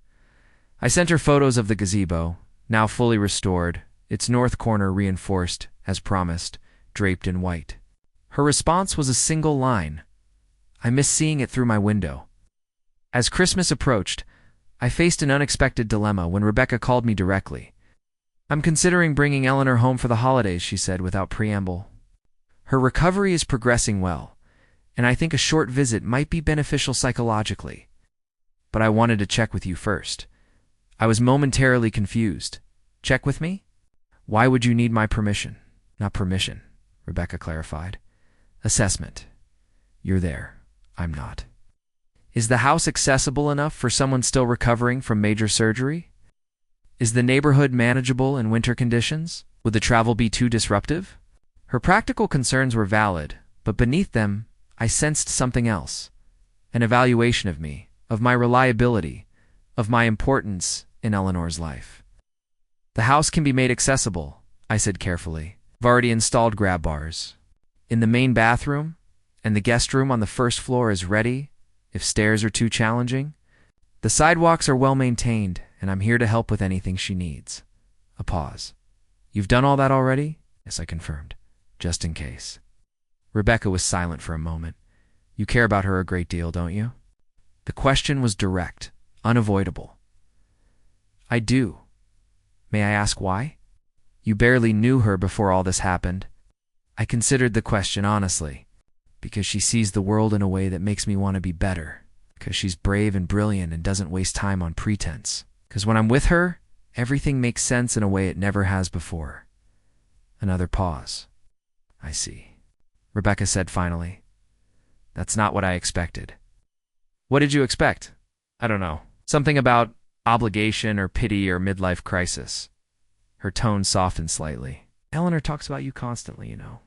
I sent her photos of the gazebo, now fully restored, its north corner reinforced, as promised, draped in white. Her response was a single line. I miss seeing it through my window. As Christmas approached, I faced an unexpected dilemma when Rebecca called me directly. I'm considering bringing Eleanor home for the holidays, she said without preamble. Her recovery is progressing well, and I think a short visit might be beneficial psychologically. But I wanted to check with you first. I was momentarily confused. Check with me? Why would you need my permission? Not permission, Rebecca clarified. Assessment. You're there. I'm not. Is the house accessible enough for someone still recovering from major surgery? Is the neighborhood manageable in winter conditions? Would the travel be too disruptive? Her practical concerns were valid, but beneath them, I sensed something else. An evaluation of me, of my reliability, of my importance in Eleanor's life. The house can be made accessible, I said carefully. I've already installed grab bars. In the main bathroom, and the guest room on the first floor is ready, if stairs are too challenging. The sidewalks are well maintained, and I'm here to help with anything she needs. A pause. You've done all that already? Yes, I confirmed, just in case. Rebecca was silent for a moment. You care about her a great deal, don't you? The question was direct, unavoidable. I do. May I ask why? You barely knew her before all this happened. I considered the question honestly, because she sees the world in a way that makes me want to be better, because she's brave and brilliant and doesn't waste time on pretense. Because when I'm with her, everything makes sense in a way it never has before. Another pause. I see, Rebecca said finally. That's not what I expected. What did you expect? I don't know. Something about obligation or pity or midlife crisis. Her tone softened slightly. Eleanor talks about you constantly, you know.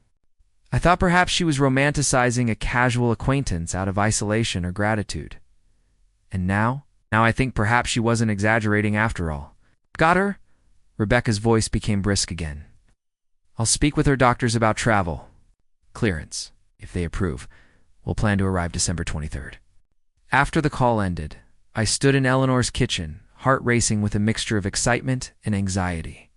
I thought perhaps she was romanticizing a casual acquaintance out of isolation or gratitude. And now I think perhaps she wasn't exaggerating after all. Got her? Rebecca's voice became brisk again. I'll speak with her doctors about travel. Clearance, if they approve. We'll plan to arrive December 23rd. After the call ended, I stood in Eleanor's kitchen, heart racing with a mixture of excitement and anxiety.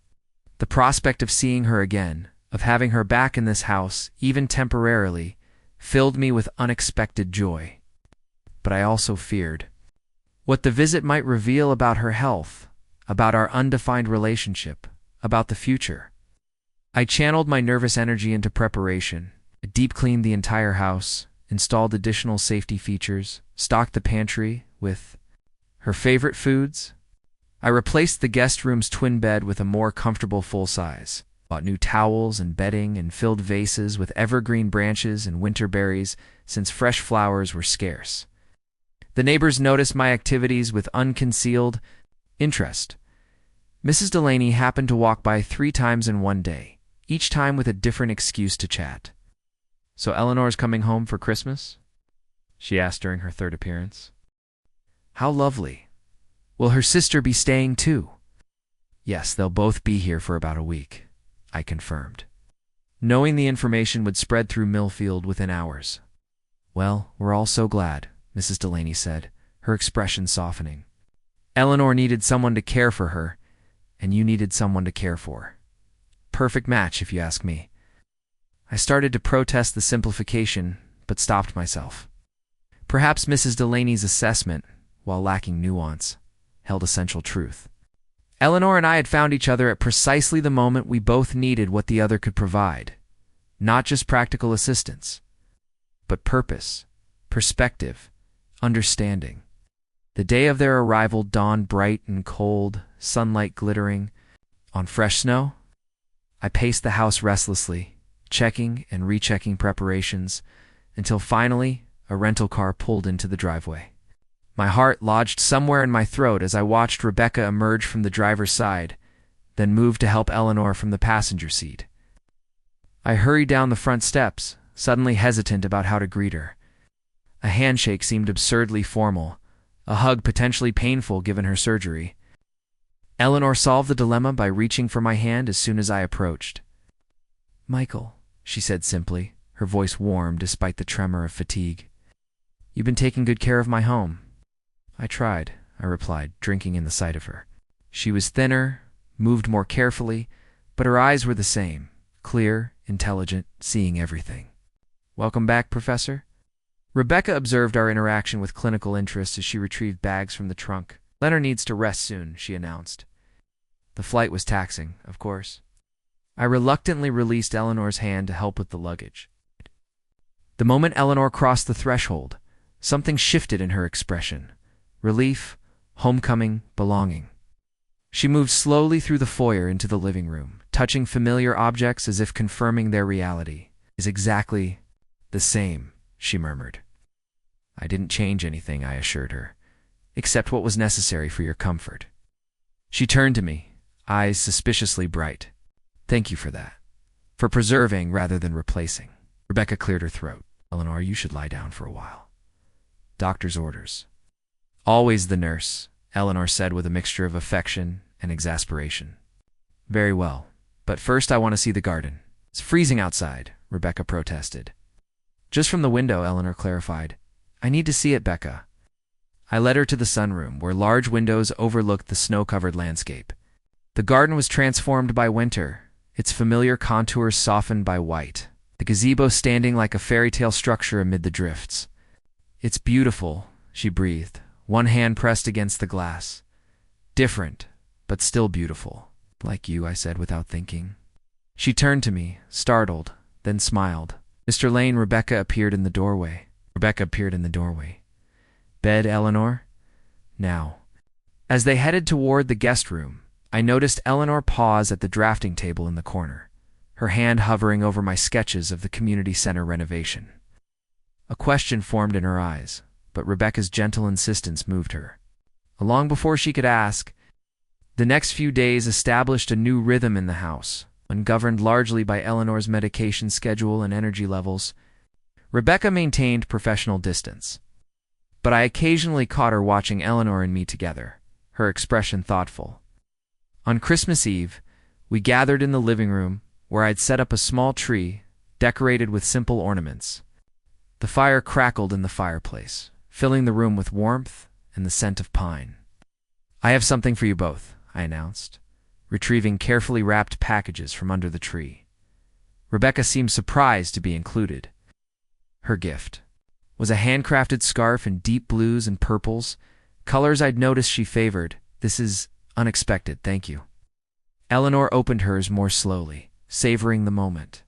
The prospect of seeing her again, of having her back in this house, even temporarily, filled me with unexpected joy. But I also feared what the visit might reveal about her health, about our undefined relationship, about the future. I channeled my nervous energy into preparation, deep cleaned the entire house, installed additional safety features, stocked the pantry with her favorite foods. I replaced the guest room's twin bed with a more comfortable full size, bought new towels and bedding and filled vases with evergreen branches and winter berries since fresh flowers were scarce. The neighbors noticed my activities with unconcealed interest. Mrs. Delaney happened to walk by 3 times in one day, each time with a different excuse to chat. So Eleanor's coming home for Christmas? She asked during her 3rd appearance. How lovely. Will her sister be staying too? Yes, they'll both be here for about a week, I confirmed, knowing the information would spread through Millfield within hours. Well, we're all so glad, Mrs. Delaney said, her expression softening. Eleanor needed someone to care for her, and you needed someone to care for. Perfect match, if you ask me. I started to protest the simplification, but stopped myself. Perhaps Mrs. Delaney's assessment, while lacking nuance, held essential truth. Eleanor and I had found each other at precisely the moment we both needed what the other could provide. Not just practical assistance, but purpose, perspective, understanding. The day of their arrival dawned bright and cold, sunlight glittering on fresh snow. I paced the house restlessly, checking and rechecking preparations, until finally a rental car pulled into the driveway. My heart lodged somewhere in my throat as I watched Rebecca emerge from the driver's side, then move to help Eleanor from the passenger seat. I hurried down the front steps, suddenly hesitant about how to greet her. A handshake seemed absurdly formal, a hug potentially painful given her surgery. Eleanor solved the dilemma by reaching for my hand as soon as I approached. Michael, she said simply, her voice warm despite the tremor of fatigue. You've been taking good care of my home. I tried, I replied, drinking in the sight of her. She was thinner, moved more carefully, but her eyes were the same, clear, intelligent, seeing everything. Welcome back, Professor. Rebecca observed our interaction with clinical interest as she retrieved bags from the trunk. Leonard needs to rest soon, she announced. The flight was taxing, of course. I reluctantly released Eleanor's hand to help with the luggage. The moment Eleanor crossed the threshold, something shifted in her expression. Relief, homecoming, belonging. She moved slowly through the foyer into the living room, touching familiar objects as if confirming their reality, is exactly the same, she murmured. I didn't change anything, I assured her, except what was necessary for your comfort. She turned to me, eyes suspiciously bright. Thank you for that. For preserving rather than replacing. Rebecca cleared her throat. Eleanor, you should lie down for a while. Doctor's orders. Always the nurse, Eleanor said with a mixture of affection and exasperation. Very well, but first I want to see the garden. It's freezing outside, Rebecca protested. Just from the window, Eleanor clarified. I need to see it, Becca. I led her to the sunroom, where large windows overlooked the snow-covered landscape. The garden was transformed by winter, its familiar contours softened by white, the gazebo standing like a fairy tale structure amid the drifts. It's beautiful, she breathed, one hand pressed against the glass. Different, but still beautiful. Like you, I said without thinking. She turned to me, startled, then smiled. Mr. Lane, Rebecca appeared in the doorway. Bed, Eleanor? Now. As they headed toward the guest room, I noticed Eleanor pause at the drafting table in the corner, her hand hovering over my sketches of the community center renovation. A question formed in her eyes, but Rebecca's gentle insistence moved her. Long before she could ask, the next few days established a new rhythm in the house, ungoverned largely by Eleanor's medication schedule and energy levels. Rebecca maintained professional distance, but I occasionally caught her watching Eleanor and me together, her expression thoughtful. On Christmas Eve, we gathered in the living room, where I'd set up a small tree, decorated with simple ornaments. The fire crackled in the fireplace, filling the room with warmth and the scent of pine. I have something for you both, I announced, retrieving carefully wrapped packages from under the tree. Rebecca seemed surprised to be included. Her gift was a handcrafted scarf in deep blues and purples, colors I'd noticed she favored. This is unexpected, thank you. Eleanor opened hers more slowly, savoring the moment.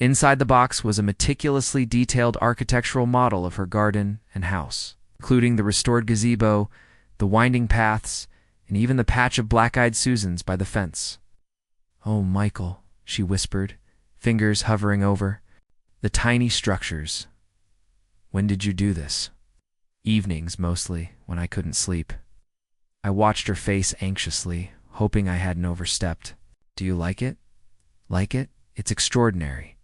Inside the box was a meticulously detailed architectural model of her garden and house, including the restored gazebo, the winding paths, and even the patch of black-eyed Susans by the fence. Oh, Michael, she whispered, fingers hovering over the tiny structures. When did you do this? Evenings, mostly, when I couldn't sleep. I watched her face anxiously, hoping I hadn't overstepped. Do you like it? Like it? It's extraordinary.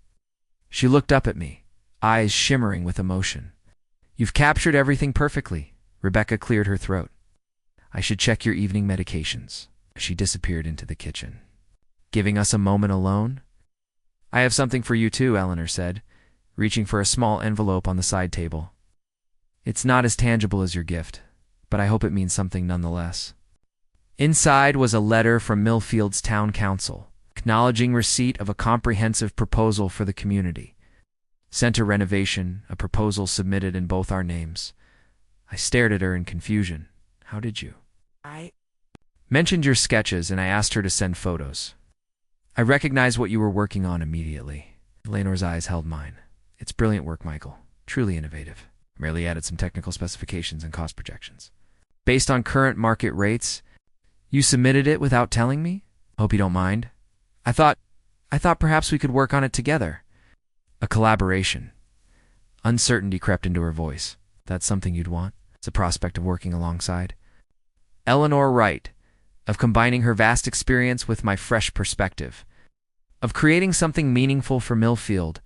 She looked up at me, eyes shimmering with emotion. You've captured everything perfectly. Rebecca cleared her throat. I should check your evening medications. She disappeared into the kitchen. Giving us a moment alone? I have something for you too, Eleanor said, reaching for a small envelope on the side table. It's not as tangible as your gift, but I hope it means something nonetheless. Inside was a letter from Millfield's town council, acknowledging receipt of a comprehensive proposal for the community. Center renovation, a proposal submitted in both our names. I stared at her in confusion. How did you? I mentioned your sketches and I asked her to send photos. I recognized what you were working on immediately. Eleanor's eyes held mine. It's brilliant work, Michael. Truly innovative. Merely added some technical specifications and cost projections. Based on current market rates, you submitted it without telling me? Hope you don't mind. I thought perhaps we could work on it together. A collaboration. Uncertainty crept into her voice. That's something you'd want? It's a prospect of working alongside. Eleanor Wright, of combining her vast experience with my fresh perspective, of creating something meaningful for Millfield.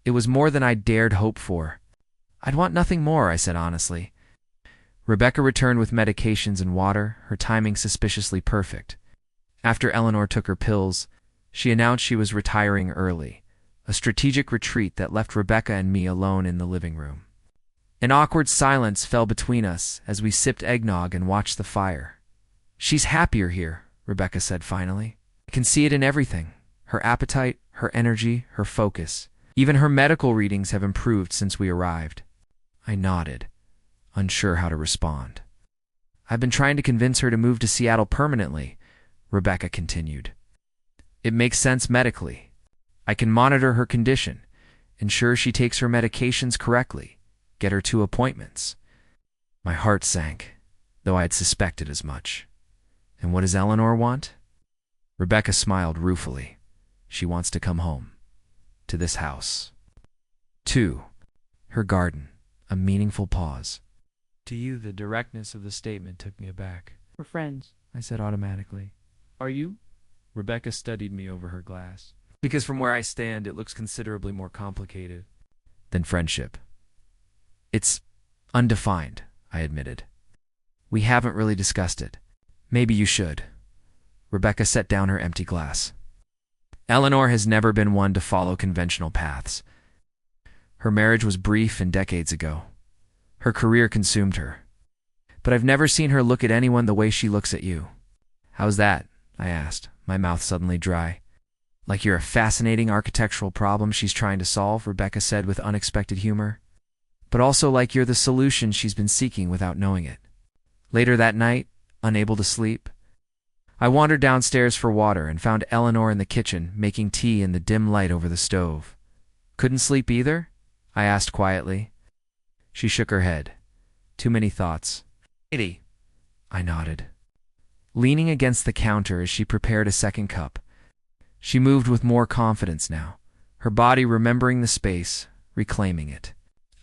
It was more than I dared hope for. I'd want nothing more, I said honestly. Rebecca returned with medications and water, her timing suspiciously perfect. After Eleanor took her pills, she announced she was retiring early, a strategic retreat that left Rebecca and me alone in the living room. An awkward silence fell between us as we sipped eggnog and watched the fire. She's happier here, Rebecca said finally. I can see it in everything. Her appetite, her energy, her focus. Even her medical readings have improved since we arrived. I nodded, unsure how to respond. I've been trying to convince her to move to Seattle permanently, Rebecca continued. It makes sense medically. I can monitor her condition, ensure she takes her medications correctly, get her 2 appointments. My heart sank, though I had suspected as much. And what does Eleanor want? Rebecca smiled ruefully. She wants to come home. To this house. 2. Her garden. A meaningful pause. To you, the directness of the statement took me aback. We're friends, I said automatically. are you? Rebecca studied me over her glass. Because from where I stand, it looks considerably more complicated than friendship. It's undefined, I admitted. We haven't really discussed it. Maybe you should. Rebecca set down her empty glass. Eleanor has never been one to follow conventional paths. Her marriage was brief and decades ago. Her career consumed her. But I've never seen her look at anyone the way she looks at you. How's that? I asked, my mouth suddenly dry. Like you're a fascinating architectural problem she's trying to solve, Rebecca said with unexpected humor. But also like you're the solution she's been seeking without knowing it. Later that night, unable to sleep, I wandered downstairs for water and found Eleanor in the kitchen making tea in the dim light over the stove. Couldn't sleep either? I asked quietly. She shook her head. Too many thoughts. Kitty, I nodded. Leaning against the counter as she prepared a second cup, she moved with more confidence now, her body remembering the space, reclaiming it.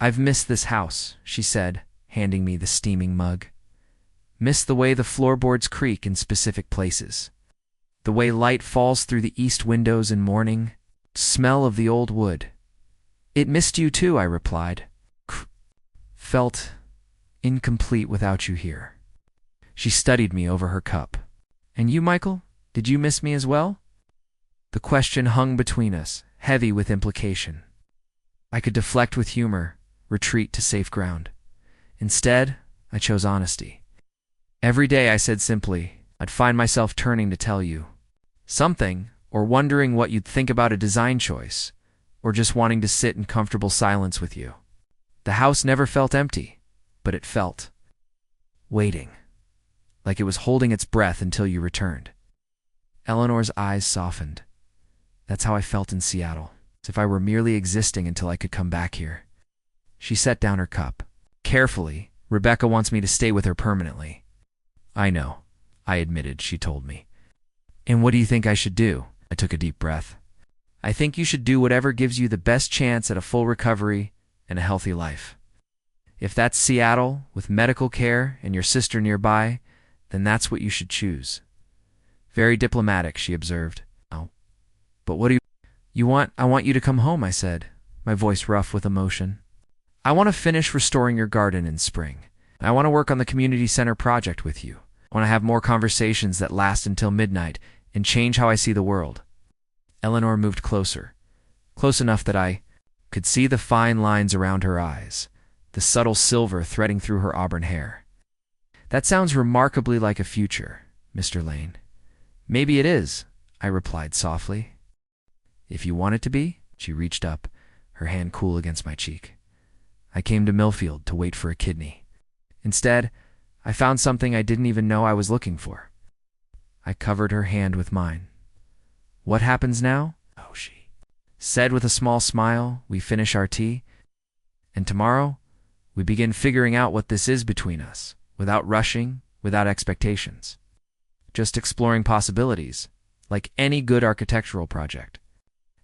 I've missed this house, she said, handing me the steaming mug. Miss the way the floorboards creak in specific places. The way light falls through the east windows in morning. Smell of the old wood. It missed you too, I replied. Felt incomplete without you here. She studied me over her cup. And you, Michael? Did you miss me as well? The question hung between us, heavy with implication. I could deflect with humor, retreat to safe ground. Instead, I chose honesty. Every day, I said simply, I'd find myself turning to tell you something, or wondering what you'd think about a design choice, or just wanting to sit in comfortable silence with you. The house never felt empty, but it felt waiting, like it was holding its breath until you returned. Eleanor's eyes softened. That's how I felt in Seattle, as if I were merely existing until I could come back here. She set down her cup. Carefully, Rebecca wants me to stay with her permanently. I know, I admitted, she told me. And what do you think I should do? I took a deep breath. I think you should do whatever gives you the best chance at a full recovery and a healthy life. If that's Seattle, with medical care and your sister nearby, then that's what you should choose. Very diplomatic, she observed. Oh, but what do you want? I want you to come home, I said, my voice rough with emotion. I want to finish restoring your garden in spring. I want to work on the community center project with you. I want to have more conversations that last until midnight and change how I see the world. Eleanor moved closer, close enough that I could see the fine lines around her eyes, the subtle silver threading through her auburn hair. That sounds remarkably like a future, Mr. Lane. Maybe it is, I replied softly. If you want it to be, she reached up, her hand cool against my cheek. I came to Millfield to wait for a kidney. Instead, I found something I didn't even know I was looking for. I covered her hand with mine. What happens now? Oh, she said with a small smile. We finish our tea, and tomorrow we begin figuring out what this is between us, without rushing, without expectations. Just exploring possibilities, like any good architectural project.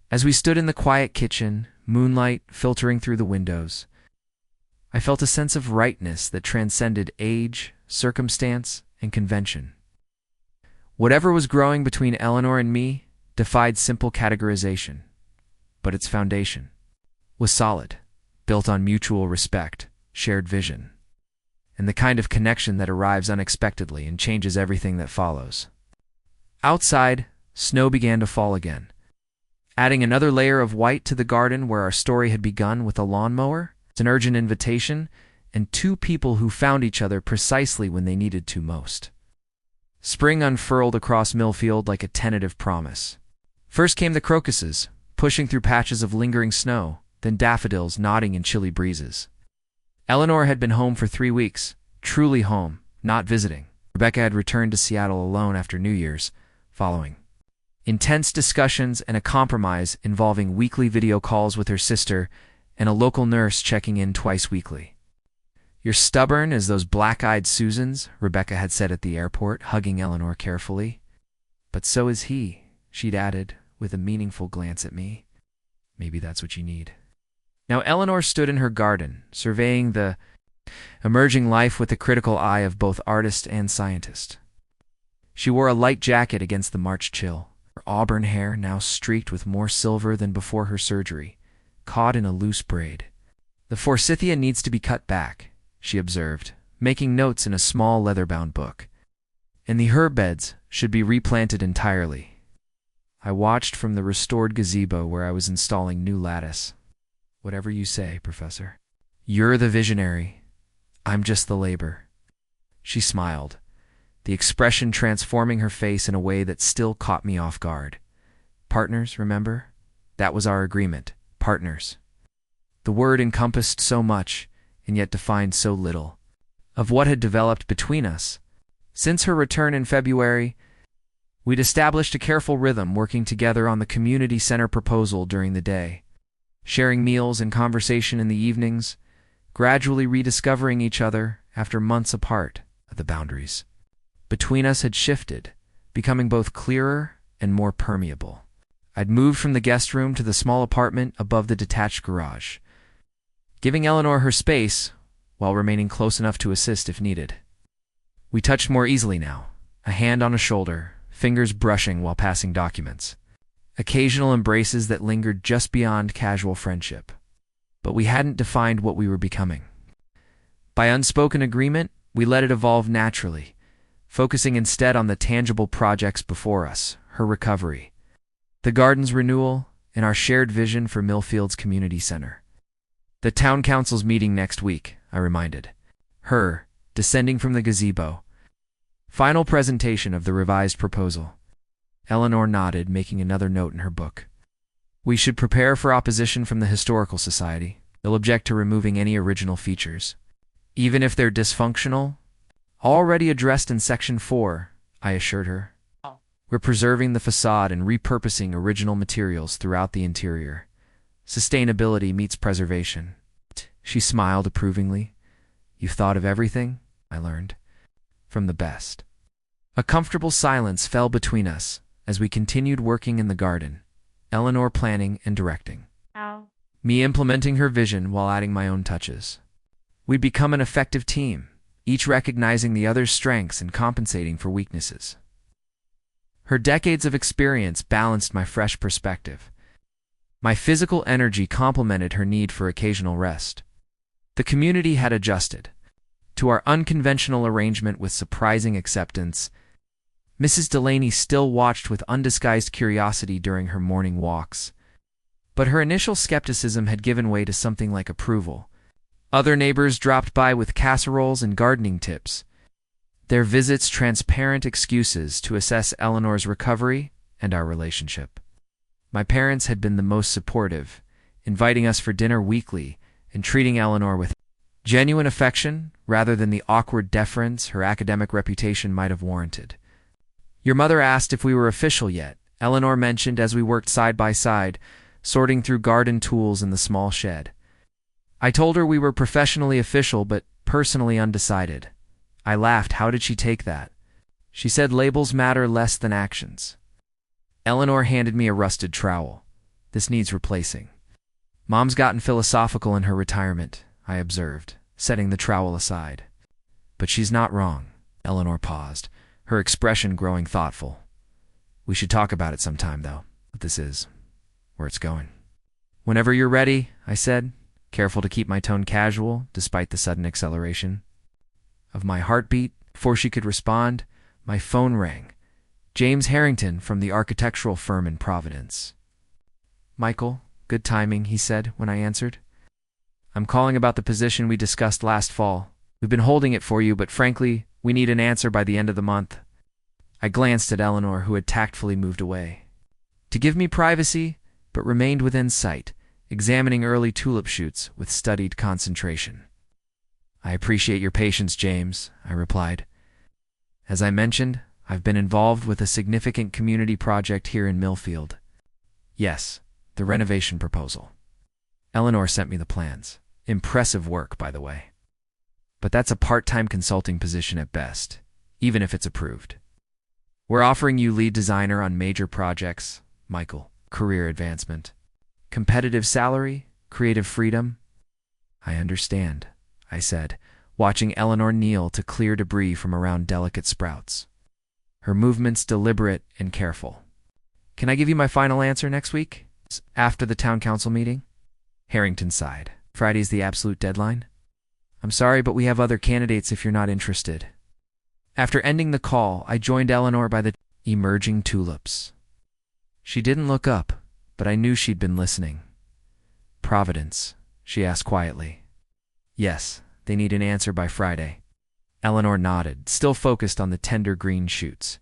As we stood in the quiet kitchen, moonlight filtering through the windows, I felt a sense of rightness that transcended age, circumstance, and convention. Whatever was growing between Eleanor and me defied simple categorization, but its foundation was solid, built on mutual respect, shared vision, and the kind of connection that arrives unexpectedly and changes everything that follows. Outside, snow began to fall again, adding another layer of white to the garden where our story had begun with a lawnmower. It's an urgent invitation, and two people who found each other precisely when they needed to most. Spring unfurled across Millfield like a tentative promise. First came the crocuses, pushing through patches of lingering snow, then daffodils nodding in chilly breezes. Eleanor had been home for 3 weeks, truly home, not visiting. Rebecca had returned to Seattle alone after New Year's, following intense discussions and a compromise involving weekly video calls with her sister and a local nurse checking in twice weekly. You're stubborn as those black-eyed Susans, Rebecca had said at the airport, hugging Eleanor carefully. But so is he, she'd added, with a meaningful glance at me. Maybe that's what you need. Now Eleanor stood in her garden, surveying the emerging life with the critical eye of both artist and scientist. She wore a light jacket against the March chill, her auburn hair now streaked with more silver than before her surgery, caught in a loose braid. "The forsythia needs to be cut back," she observed, making notes in a small leather-bound book. "And the herb beds should be replanted entirely." I watched from the restored gazebo where I was installing new lattice. "Whatever you say, Professor. You're the visionary. I'm just the labor." She smiled, the expression transforming her face in a way that still caught me off guard. "Partners, remember? That was our agreement. Partners." The word encompassed so much, and yet defined so little, of what had developed between us. Since her return in February, we'd established a careful rhythm, working together on the community center proposal during the day, sharing meals and conversation in the evenings, gradually rediscovering each other after months apart. The boundaries between us had shifted, becoming both clearer and more permeable. I'd moved from the guest room to the small apartment above the detached garage, giving Eleanor her space while remaining close enough to assist if needed. We touched more easily now, a hand on a shoulder, fingers brushing while passing documents. Occasional embraces that lingered just beyond casual friendship. But we hadn't defined what we were becoming. By unspoken agreement, we let it evolve naturally, focusing instead on the tangible projects before us, her recovery, the garden's renewal, and our shared vision for Millfield's community center. "The town council's meeting next week," I reminded her, descending from the gazebo. "Final presentation of the revised proposal." Eleanor nodded, making another note in her book. "We should prepare for opposition from the Historical Society. They'll object to removing any original features, even if they're dysfunctional." "Already addressed in Section 4, I assured her. "We're preserving the facade and repurposing original materials throughout the interior. Sustainability meets preservation." She smiled approvingly. "You've thought of everything," I learned. "From the best." A comfortable silence fell between us as we continued working in the garden, Eleanor planning and directing, me implementing her vision while adding my own touches. We'd become an effective team, each recognizing the other's strengths and compensating for weaknesses. Her decades of experience balanced my fresh perspective. My physical energy complemented her need for occasional rest. The community had adjusted to our unconventional arrangement with surprising acceptance. Mrs. Delaney still watched with undisguised curiosity during her morning walks, but her initial skepticism had given way to something like approval. Other neighbors dropped by with casseroles and gardening tips, their visits transparent excuses to assess Eleanor's recovery and our relationship. My parents had been the most supportive, inviting us for dinner weekly and treating Eleanor with genuine affection rather than the awkward deference her academic reputation might have warranted. "Your mother asked if we were official yet," Eleanor mentioned as we worked side by side, sorting through garden tools in the small shed. I told her we were professionally official but personally undecided. I laughed. How did she take that? She said labels matter less than actions. Eleanor handed me a rusted trowel. "This needs replacing." "Mom's gotten philosophical in her retirement," I observed, setting the trowel aside. "But she's not wrong." Eleanor paused, her expression growing thoughtful. "We should talk about it sometime, though. What this is, where it's going." "Whenever you're ready," I said, careful to keep my tone casual despite the sudden acceleration of my heartbeat. Before she could respond, my phone rang. James Harrington from the architectural firm in Providence. "Michael, good timing," he said when I answered. "I'm calling about the position we discussed last fall. We've been holding it for you, but frankly, we need an answer by the end of the month." I glanced at Eleanor, who had tactfully moved away to give me privacy, but remained within sight, examining early tulip shoots with studied concentration. "I appreciate your patience, James," I replied. "As I mentioned, I've been involved with a significant community project here in Millfield." "Yes, the renovation proposal." Eleanor sent me the plans. Impressive work, by the way. "But that's a part-time consulting position at best, even if it's approved. We're offering you lead designer on major projects, Michael." career advancement, competitive salary, creative freedom. I understand, I said, watching Eleanor kneel to clear debris from around delicate sprouts. Her movements deliberate and careful. Can I give you my final answer next week? After the town council meeting? Harrington sighed. Friday's the absolute deadline? I'm sorry, but we have other candidates if you're not interested. After ending the call, I joined Eleanor by the emerging tulips. She didn't look up, but I knew she'd been listening. Providence, she asked quietly. Yes, they need an answer by Friday. Eleanor nodded, still focused on the tender green shoots.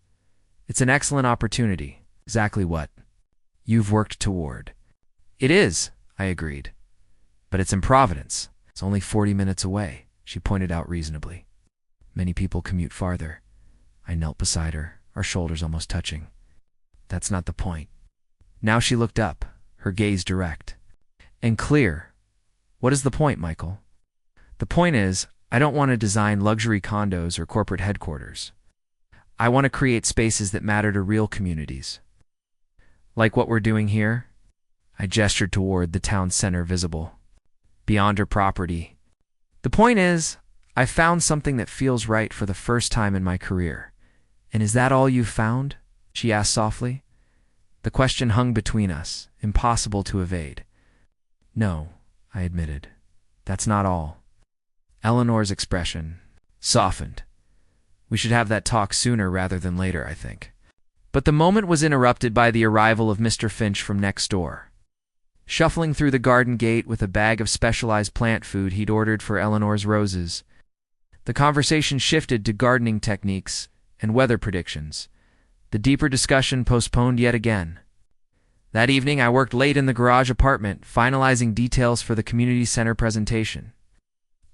It's an excellent opportunity. Exactly what you've worked toward. It is, I agreed. But it's in Providence. It's only 40 minutes away, she pointed out reasonably. Many people commute farther. I knelt beside her, our shoulders almost touching. That's not the point. Now she looked up, her gaze direct and clear. What is the point, Michael? The point is, I don't want to design luxury condos or corporate headquarters. I want to create spaces that matter to real communities. Like what we're doing here? I gestured toward the town center visible, beyond her property. The point is, I found something that feels right for the first time in my career. And is that all you've found? She asked softly. The question hung between us, impossible to evade. No, I admitted. That's not all. Eleanor's expression softened. We should have that talk sooner rather than later, I think. But the moment was interrupted by the arrival of Mr. Finch from next door. Shuffling through the garden gate with a bag of specialized plant food he'd ordered for Eleanor's roses, the conversation shifted to gardening techniques and weather predictions. The deeper discussion postponed yet again. That evening, I worked late in the garage apartment, finalizing details for the community center presentation.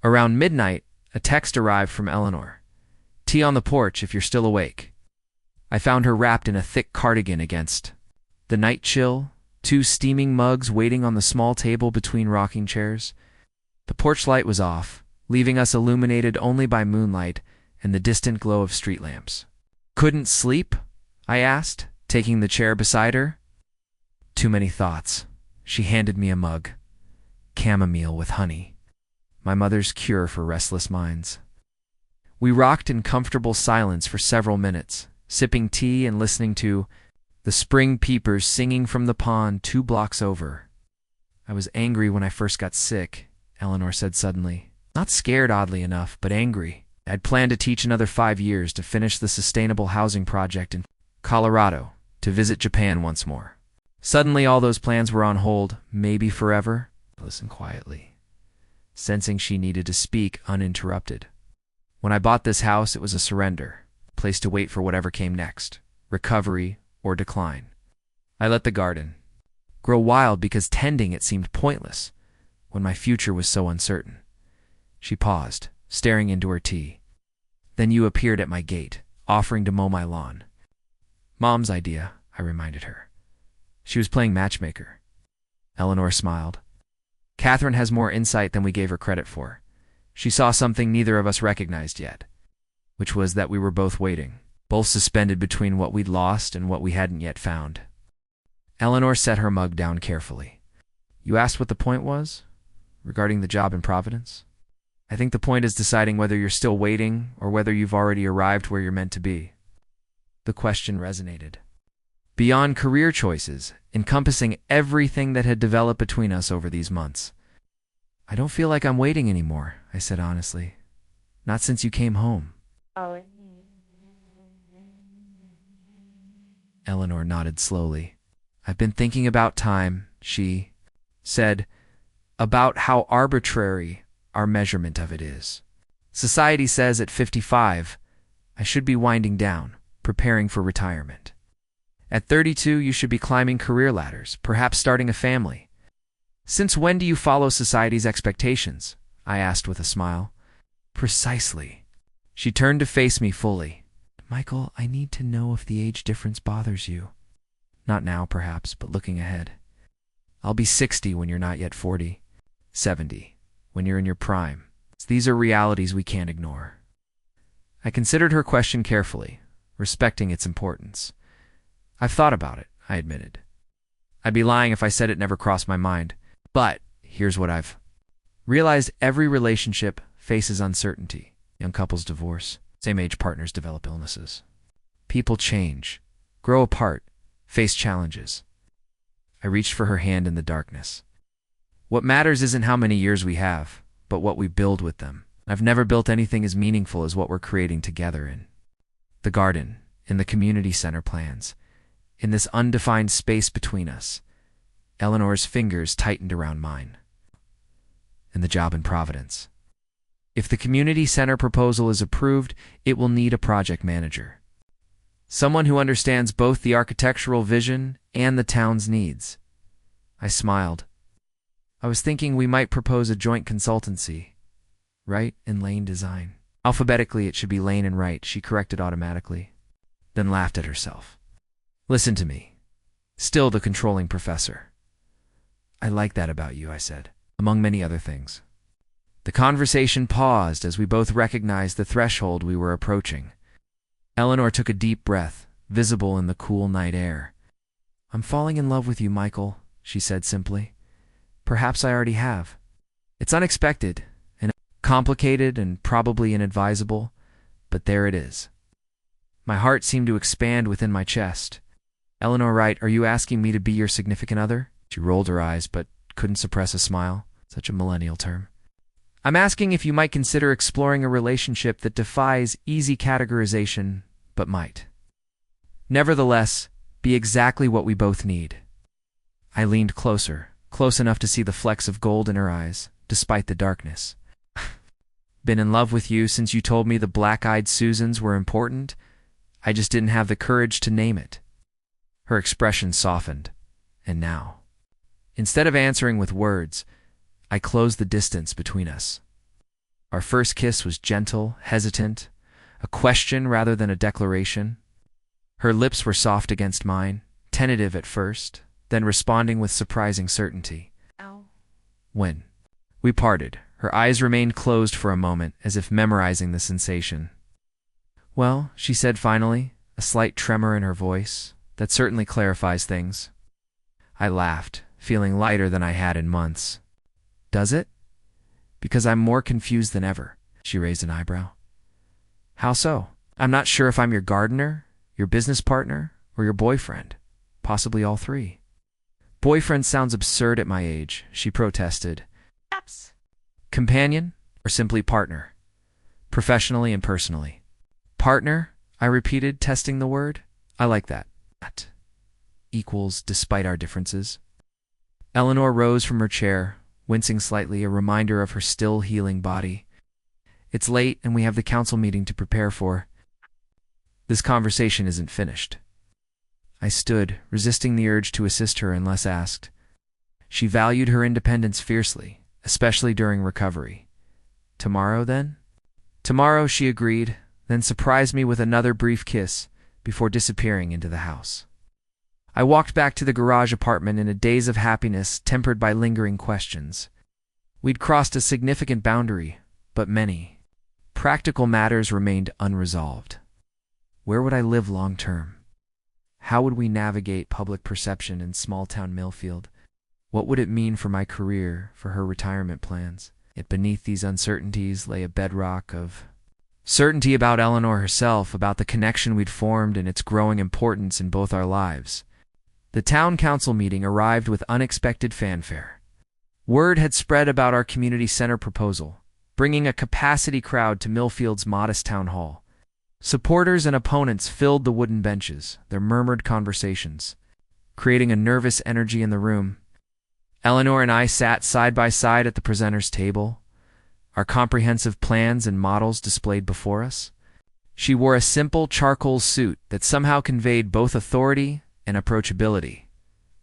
Around midnight, a text arrived from Eleanor. Tea on the porch if you're still awake. I found her wrapped in a thick cardigan against the night chill, 2 steaming mugs waiting on the small table between rocking chairs. The porch light was off, leaving us illuminated only by moonlight and the distant glow of street lamps. Couldn't sleep? I asked, taking the chair beside her. Too many thoughts. She handed me a mug. Chamomile with honey. My mother's cure for restless minds. We rocked in comfortable silence for several minutes, sipping tea and listening to the spring peepers singing from the pond 2 blocks over. I was angry when I first got sick, Eleanor said suddenly. Not scared, oddly enough, but angry. I'd planned to teach another 5 years to finish the sustainable housing project in Colorado, to visit Japan once more. Suddenly all those plans were on hold, maybe forever. Listen quietly, sensing she needed to speak uninterrupted. When I bought this house, it was a surrender, a place to wait for whatever came next, recovery or decline. I let the garden grow wild because tending it seemed pointless when my future was so uncertain. She paused, staring into her tea. Then you appeared at my gate, offering to mow my lawn. Mom's idea, I reminded her. She was playing matchmaker. Eleanor smiled. Catherine has more insight than we gave her credit for. She saw something neither of us recognized yet, which was that we were both waiting, both suspended between what we'd lost and what we hadn't yet found. Eleanor set her mug down carefully. You asked what the point was? Regarding the job in Providence? I think the point is deciding whether you're still waiting or whether you've already arrived where you're meant to be. The question resonated. Beyond career choices, encompassing everything that had developed between us over these months. I don't feel like I'm waiting anymore, I said honestly. Not since you came home. Oh. Eleanor nodded slowly. I've been thinking about time, she said, about how arbitrary our measurement of it is. Society says at 55, I should be winding down, preparing for retirement. At 32, you should be climbing career ladders, perhaps starting a family. Since when do you follow society's expectations? I asked with a smile. Precisely. She turned to face me fully. Michael, I need to know if the age difference bothers you. Not now, perhaps, but looking ahead. I'll be 60 when you're not yet 40. 70, when you're in your prime. These are realities we can't ignore. I considered her question carefully, respecting its importance. I've thought about it, I admitted. I'd be lying if I said it never crossed my mind. But here's what I've realized: every relationship faces uncertainty. Young couples divorce. Same-age partners develop illnesses. People change, grow apart, face challenges. I reached for her hand in the darkness. What matters isn't how many years we have, but what we build with them. I've never built anything as meaningful as what we're creating together in the garden, in the community center plans, in this undefined space between us. Eleanor's fingers tightened around mine. And the job in Providence. If the community center proposal is approved, it will need a project manager. Someone who understands both the architectural vision and the town's needs. I smiled. I was thinking we might propose a joint consultancy. Wright and Lane Design. Alphabetically, it should be Lane and Wright, she corrected automatically, then laughed at herself. Listen to me. Still the controlling professor. I like that about you, I said, among many other things. The conversation paused as we both recognized the threshold we were approaching. Eleanor took a deep breath, visible in the cool night air. I'm falling in love with you, Michael, she said simply. Perhaps I already have. It's unexpected and complicated and probably inadvisable, but there it is. My heart seemed to expand within my chest. Eleanor Wright, are you asking me to be your significant other? She rolled her eyes, but couldn't suppress a smile. Such a millennial term. I'm asking if you might consider exploring a relationship that defies easy categorization, but might. Nevertheless, be exactly what we both need. I leaned closer, close enough to see the flecks of gold in her eyes, despite the darkness. Been in love with you since you told me the black-eyed Susans were important. I just didn't have the courage to name it. Her expression softened. And now, instead of answering with words, I closed the distance between us. Our first kiss was gentle, hesitant, a question rather than a declaration. Her lips were soft against mine, tentative at first, then responding with surprising certainty. Ow. When we parted, her eyes remained closed for a moment, as if memorizing the sensation. Well, she said finally, a slight tremor in her voice. That certainly clarifies things. I laughed, feeling lighter than I had in months. Does it? Because I'm more confused than ever. She raised an eyebrow. How so? I'm not sure if I'm your gardener, your business partner, or your boyfriend. Possibly all three. Boyfriend sounds absurd at my age, she protested. Ups. Companion, or simply partner? Professionally and personally. Partner, I repeated, testing the word. I like that. Equals despite our differences. Eleanor rose from her chair, wincing slightly, a reminder of her still healing body. It's late and we have the council meeting to prepare for. This conversation isn't finished. I stood, resisting the urge to assist her unless asked. She valued her independence fiercely, especially during recovery. Tomorrow, then? Tomorrow, she agreed, then surprised me with another brief kiss before disappearing into the house. I walked back to the garage apartment in a daze of happiness tempered by lingering questions. We'd crossed a significant boundary, but many practical matters remained unresolved. Where would I live long term? How would we navigate public perception in small-town Millfield? What would it mean for my career, for her retirement plans? Yet beneath these uncertainties lay a bedrock of certainty about Eleanor herself, about the connection we'd formed and its growing importance in both our lives. The town council meeting arrived with unexpected fanfare. Word had spread about our community center proposal, bringing a capacity crowd to Millfield's modest town hall. Supporters and opponents filled the wooden benches, their murmured conversations, creating a nervous energy in the room. Eleanor and I sat side by side at the presenter's table, our comprehensive plans and models displayed before us. She wore a simple charcoal suit that somehow conveyed both authority and approachability,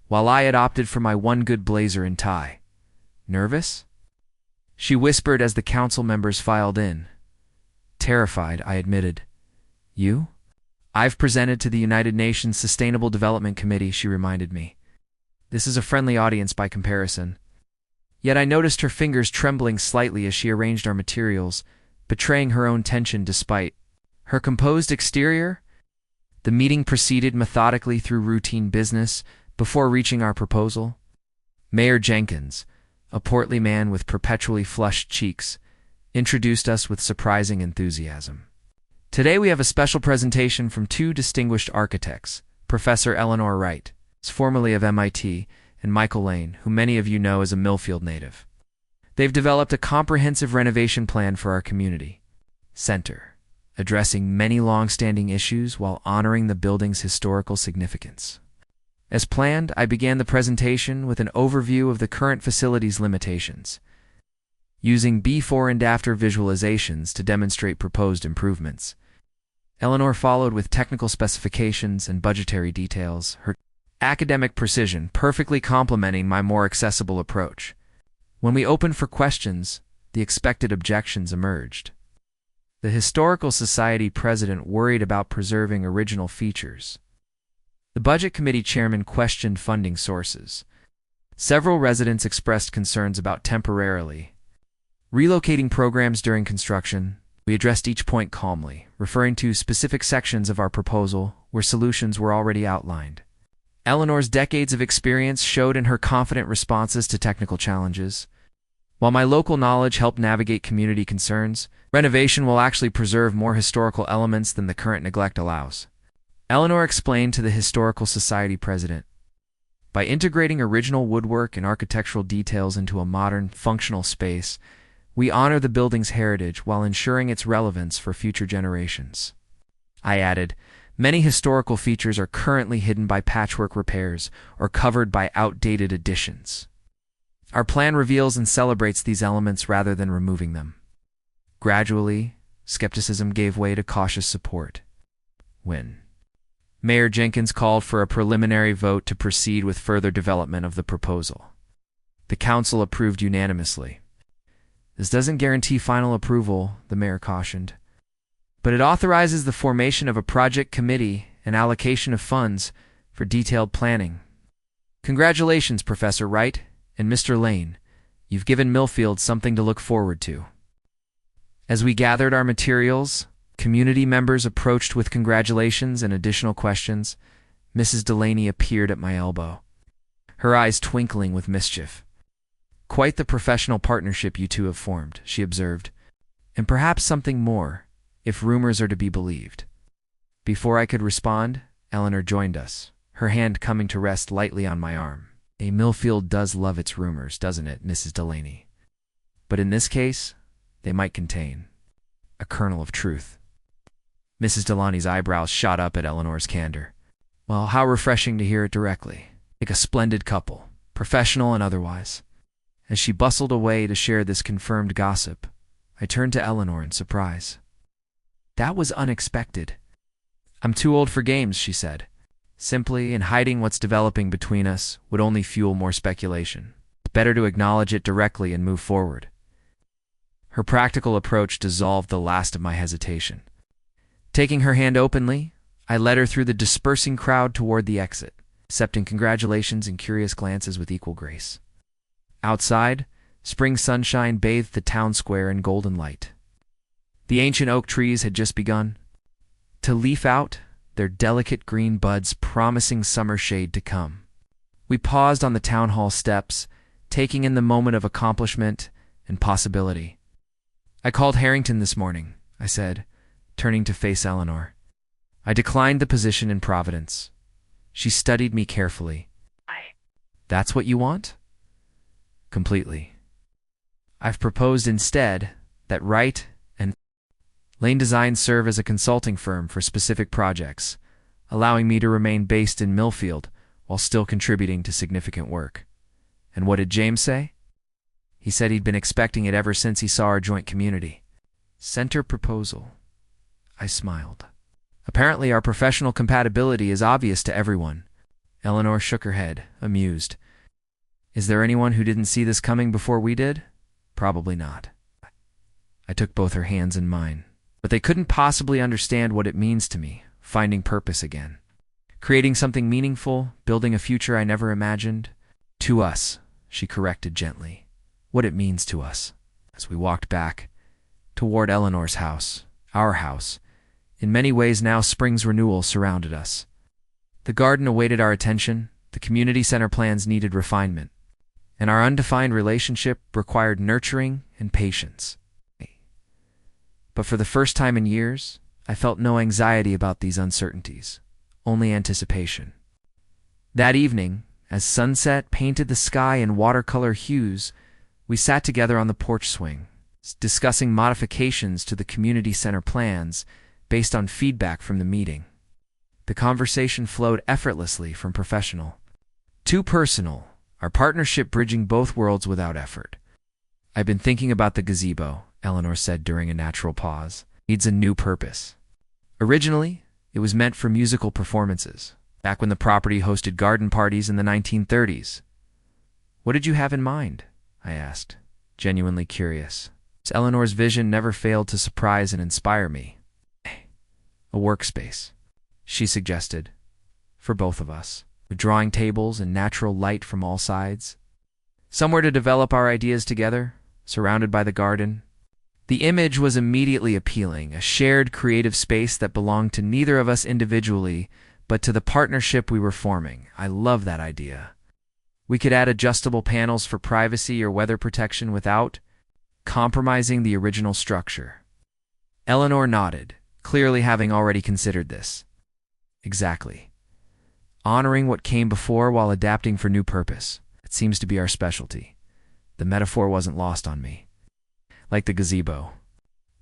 while I had opted for my one good blazer and tie. Nervous? She whispered as the council members filed in. Terrified, I admitted. You? I've presented to the United Nations Sustainable Development Committee, she reminded me. This is a friendly audience by comparison. Yet I noticed her fingers trembling slightly as she arranged our materials, betraying her own tension despite her composed exterior. The meeting proceeded methodically through routine business, Before reaching our proposal, Mayor Jenkins, a portly man with perpetually flushed cheeks, introduced us with surprising enthusiasm. Today we have a special presentation from two distinguished architects, Professor Eleanor Wright, formerly of MIT, and Michael Lane, who many of you know as a Millfield native. They've developed a comprehensive renovation plan for our community center, addressing many long-standing issues while honoring the building's historical significance. As planned, I began the presentation with an overview of the current facility's limitations, using before and after visualizations to demonstrate proposed improvements. Eleanor followed with technical specifications and budgetary details, her academic precision perfectly complementing my more accessible approach. When we opened for questions, the expected objections emerged. The Historical Society president worried about preserving original features. The Budget Committee chairman questioned funding sources. Several residents expressed concerns about temporarily relocating programs during construction. We addressed each point calmly, referring to specific sections of our proposal where solutions were already outlined. Eleanor's decades of experience showed in her confident responses to technical challenges. While my local knowledge helped navigate community concerns, renovation will actually preserve more historical elements than the current neglect allows. Eleanor explained to the Historical Society president, by integrating original woodwork and architectural details into a modern, functional space, we honor the building's heritage while ensuring its relevance for future generations. I added, many historical features are currently hidden by patchwork repairs or covered by outdated additions. Our plan reveals and celebrates these elements rather than removing them. Gradually, skepticism gave way to cautious support. When Mayor Jenkins called for a preliminary vote to proceed with further development of the proposal, the council approved unanimously. This doesn't guarantee final approval, the mayor cautioned, but it authorizes the formation of a project committee and allocation of funds for detailed planning. Congratulations, Professor Wright and Mr. Lane. You've given Millfield something to look forward to. As we gathered our materials, community members approached with congratulations and additional questions. Mrs. Delaney appeared at my elbow, her eyes twinkling with mischief. Quite the professional partnership you two have formed, she observed, and perhaps something more, if rumors are to be believed. Before I could respond, Eleanor joined us, her hand coming to rest lightly on my arm. A Millfield does love its rumors, doesn't it, Mrs. Delaney? But in this case, they might contain a kernel of truth. Mrs. Delaney's eyebrows shot up at Eleanor's candor. Well, how refreshing to hear it directly, like a splendid couple, professional and otherwise. As she bustled away to share this confirmed gossip, I turned to Eleanor in surprise. That was unexpected. I'm too old for games, she said. Simply, in hiding what's developing between us would only fuel more speculation. It's better to acknowledge it directly and move forward. Her practical approach dissolved the last of my hesitation. Taking her hand openly, I led her through the dispersing crowd toward the exit, accepting congratulations and curious glances with equal grace. Outside, spring sunshine bathed the town square in golden light. The ancient oak trees had just begun to leaf out, their delicate green buds promising summer shade to come. We paused on the town hall steps, taking in the moment of accomplishment and possibility. I called Harrington this morning, I said, turning to face Eleanor. I declined the position in Providence. She studied me carefully. That's what you want? Completely. I've proposed instead that Wright and Lane Design serve as a consulting firm for specific projects, allowing me to remain based in Millfield while still contributing to significant work. And what did James say? He said he'd been expecting it ever since he saw our joint community center proposal. I smiled. Apparently our professional compatibility is obvious to everyone. Eleanor shook her head, amused. Is there anyone who didn't see this coming before we did? Probably not. I took both her hands in mine. But they couldn't possibly understand what it means to me, finding purpose again. Creating something meaningful, building a future I never imagined. To us, she corrected gently. What it means to us. As we walked back, toward Eleanor's house, our house, in many ways now spring's renewal surrounded us. The garden awaited our attention, The community center plans needed refinement, and our undefined relationship required nurturing and patience. But for the first time in years, I felt no anxiety about these uncertainties, only anticipation. That evening, as sunset painted the sky in watercolor hues, we sat together on the porch swing, discussing modifications to the community center plans based on feedback from the meeting. The conversation flowed effortlessly from professional to personal, our partnership bridging both worlds without effort. "I've been thinking about the gazebo," Eleanor said during a natural pause. "Needs a new purpose. Originally, it was meant for musical performances, back when the property hosted garden parties in the 1930s. What did you have in mind?" I asked, genuinely curious. Eleanor's vision never failed to surprise and inspire me. "A workspace," she suggested, "for both of us, with drawing tables and natural light from all sides. Somewhere to develop our ideas together, surrounded by the garden." The image was immediately appealing, a shared creative space that belonged to neither of us individually, but to the partnership we were forming. I love that idea. We could add adjustable panels for privacy or weather protection without compromising the original structure. Eleanor nodded, clearly having already considered this. "Exactly. Honoring what came before while adapting for new purpose. It seems to be our specialty." The metaphor wasn't lost on me. Like the gazebo,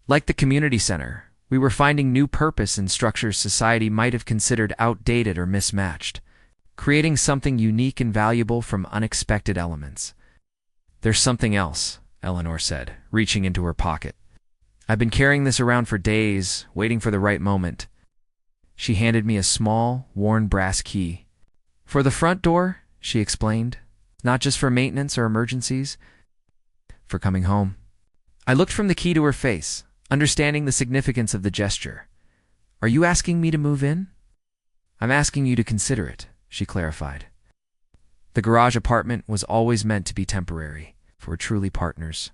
like the community center, we were finding new purpose in structures society might have considered outdated or mismatched, creating something unique and valuable from unexpected elements. "There's something else," Eleanor said, reaching into her pocket. "I've been carrying this around for days, waiting for the right moment." She handed me a small, worn brass key. "For the front door," she explained. "Not just for maintenance or emergencies, for coming home." I looked from the key to her face, understanding the significance of the gesture. "Are you asking me to move in?" "I'm asking you to consider it," she clarified. The garage apartment was always meant to be temporary, for we're truly partners.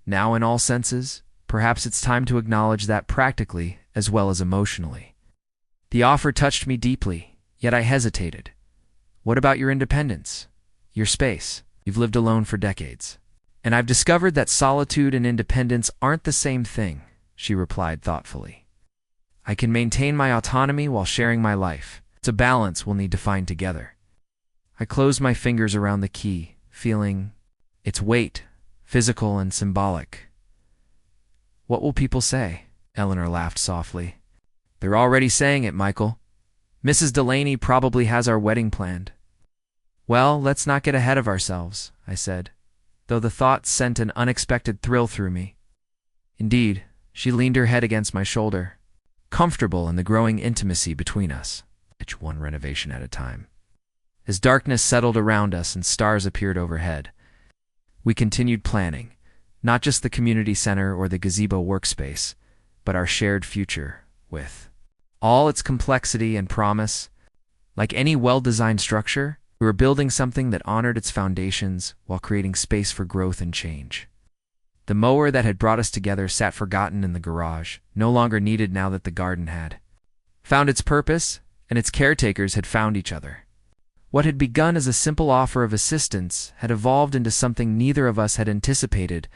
Now, in all senses, perhaps it's time to acknowledge that practically as well as emotionally. The offer touched me deeply, yet I hesitated. "What about your independence? Your space? You've lived alone for decades." "And I've discovered that solitude and independence aren't the same thing," she replied thoughtfully. "I can maintain my autonomy while sharing my life. It's a balance we'll need to find together." I closed my fingers around the key, feeling its weight, physical and symbolic. "What will people say?" Eleanor laughed softly. "They're already saying it, Michael. Mrs. Delaney probably has our wedding planned." "Well, let's not get ahead of ourselves," I said, though the thought sent an unexpected thrill through me. Indeed, she leaned her head against my shoulder, comfortable in the growing intimacy between us, each one renovation at a time. As darkness settled around us and stars appeared overhead, we continued planning, not just the community center or the gazebo workspace, but our shared future with all its complexity and promise. Like any well-designed structure, we were building something that honored its foundations while creating space for growth and change. The mower that had brought us together sat forgotten in the garage, no longer needed now that the garden had found its purpose and its caretakers had found each other. What had begun as a simple offer of assistance had evolved into something neither of us had anticipated,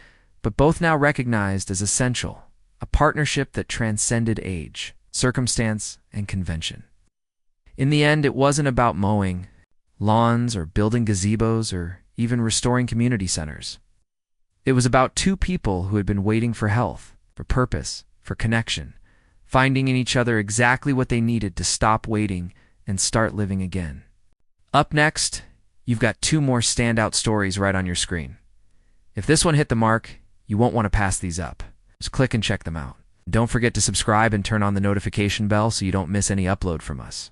but both now recognized as essential, a partnership that transcended age, circumstance, and convention. In the end, it wasn't about mowing lawns or building gazebos or even restoring community centers. It was about two people who had been waiting for health, for purpose, for connection, finding in each other exactly what they needed to stop waiting and start living again. Up next, you've got two more standout stories right on your screen. If this one hit the mark, you won't want to pass these up. Just click and check them out. Don't forget to subscribe and turn on the notification bell so you don't miss any upload from us.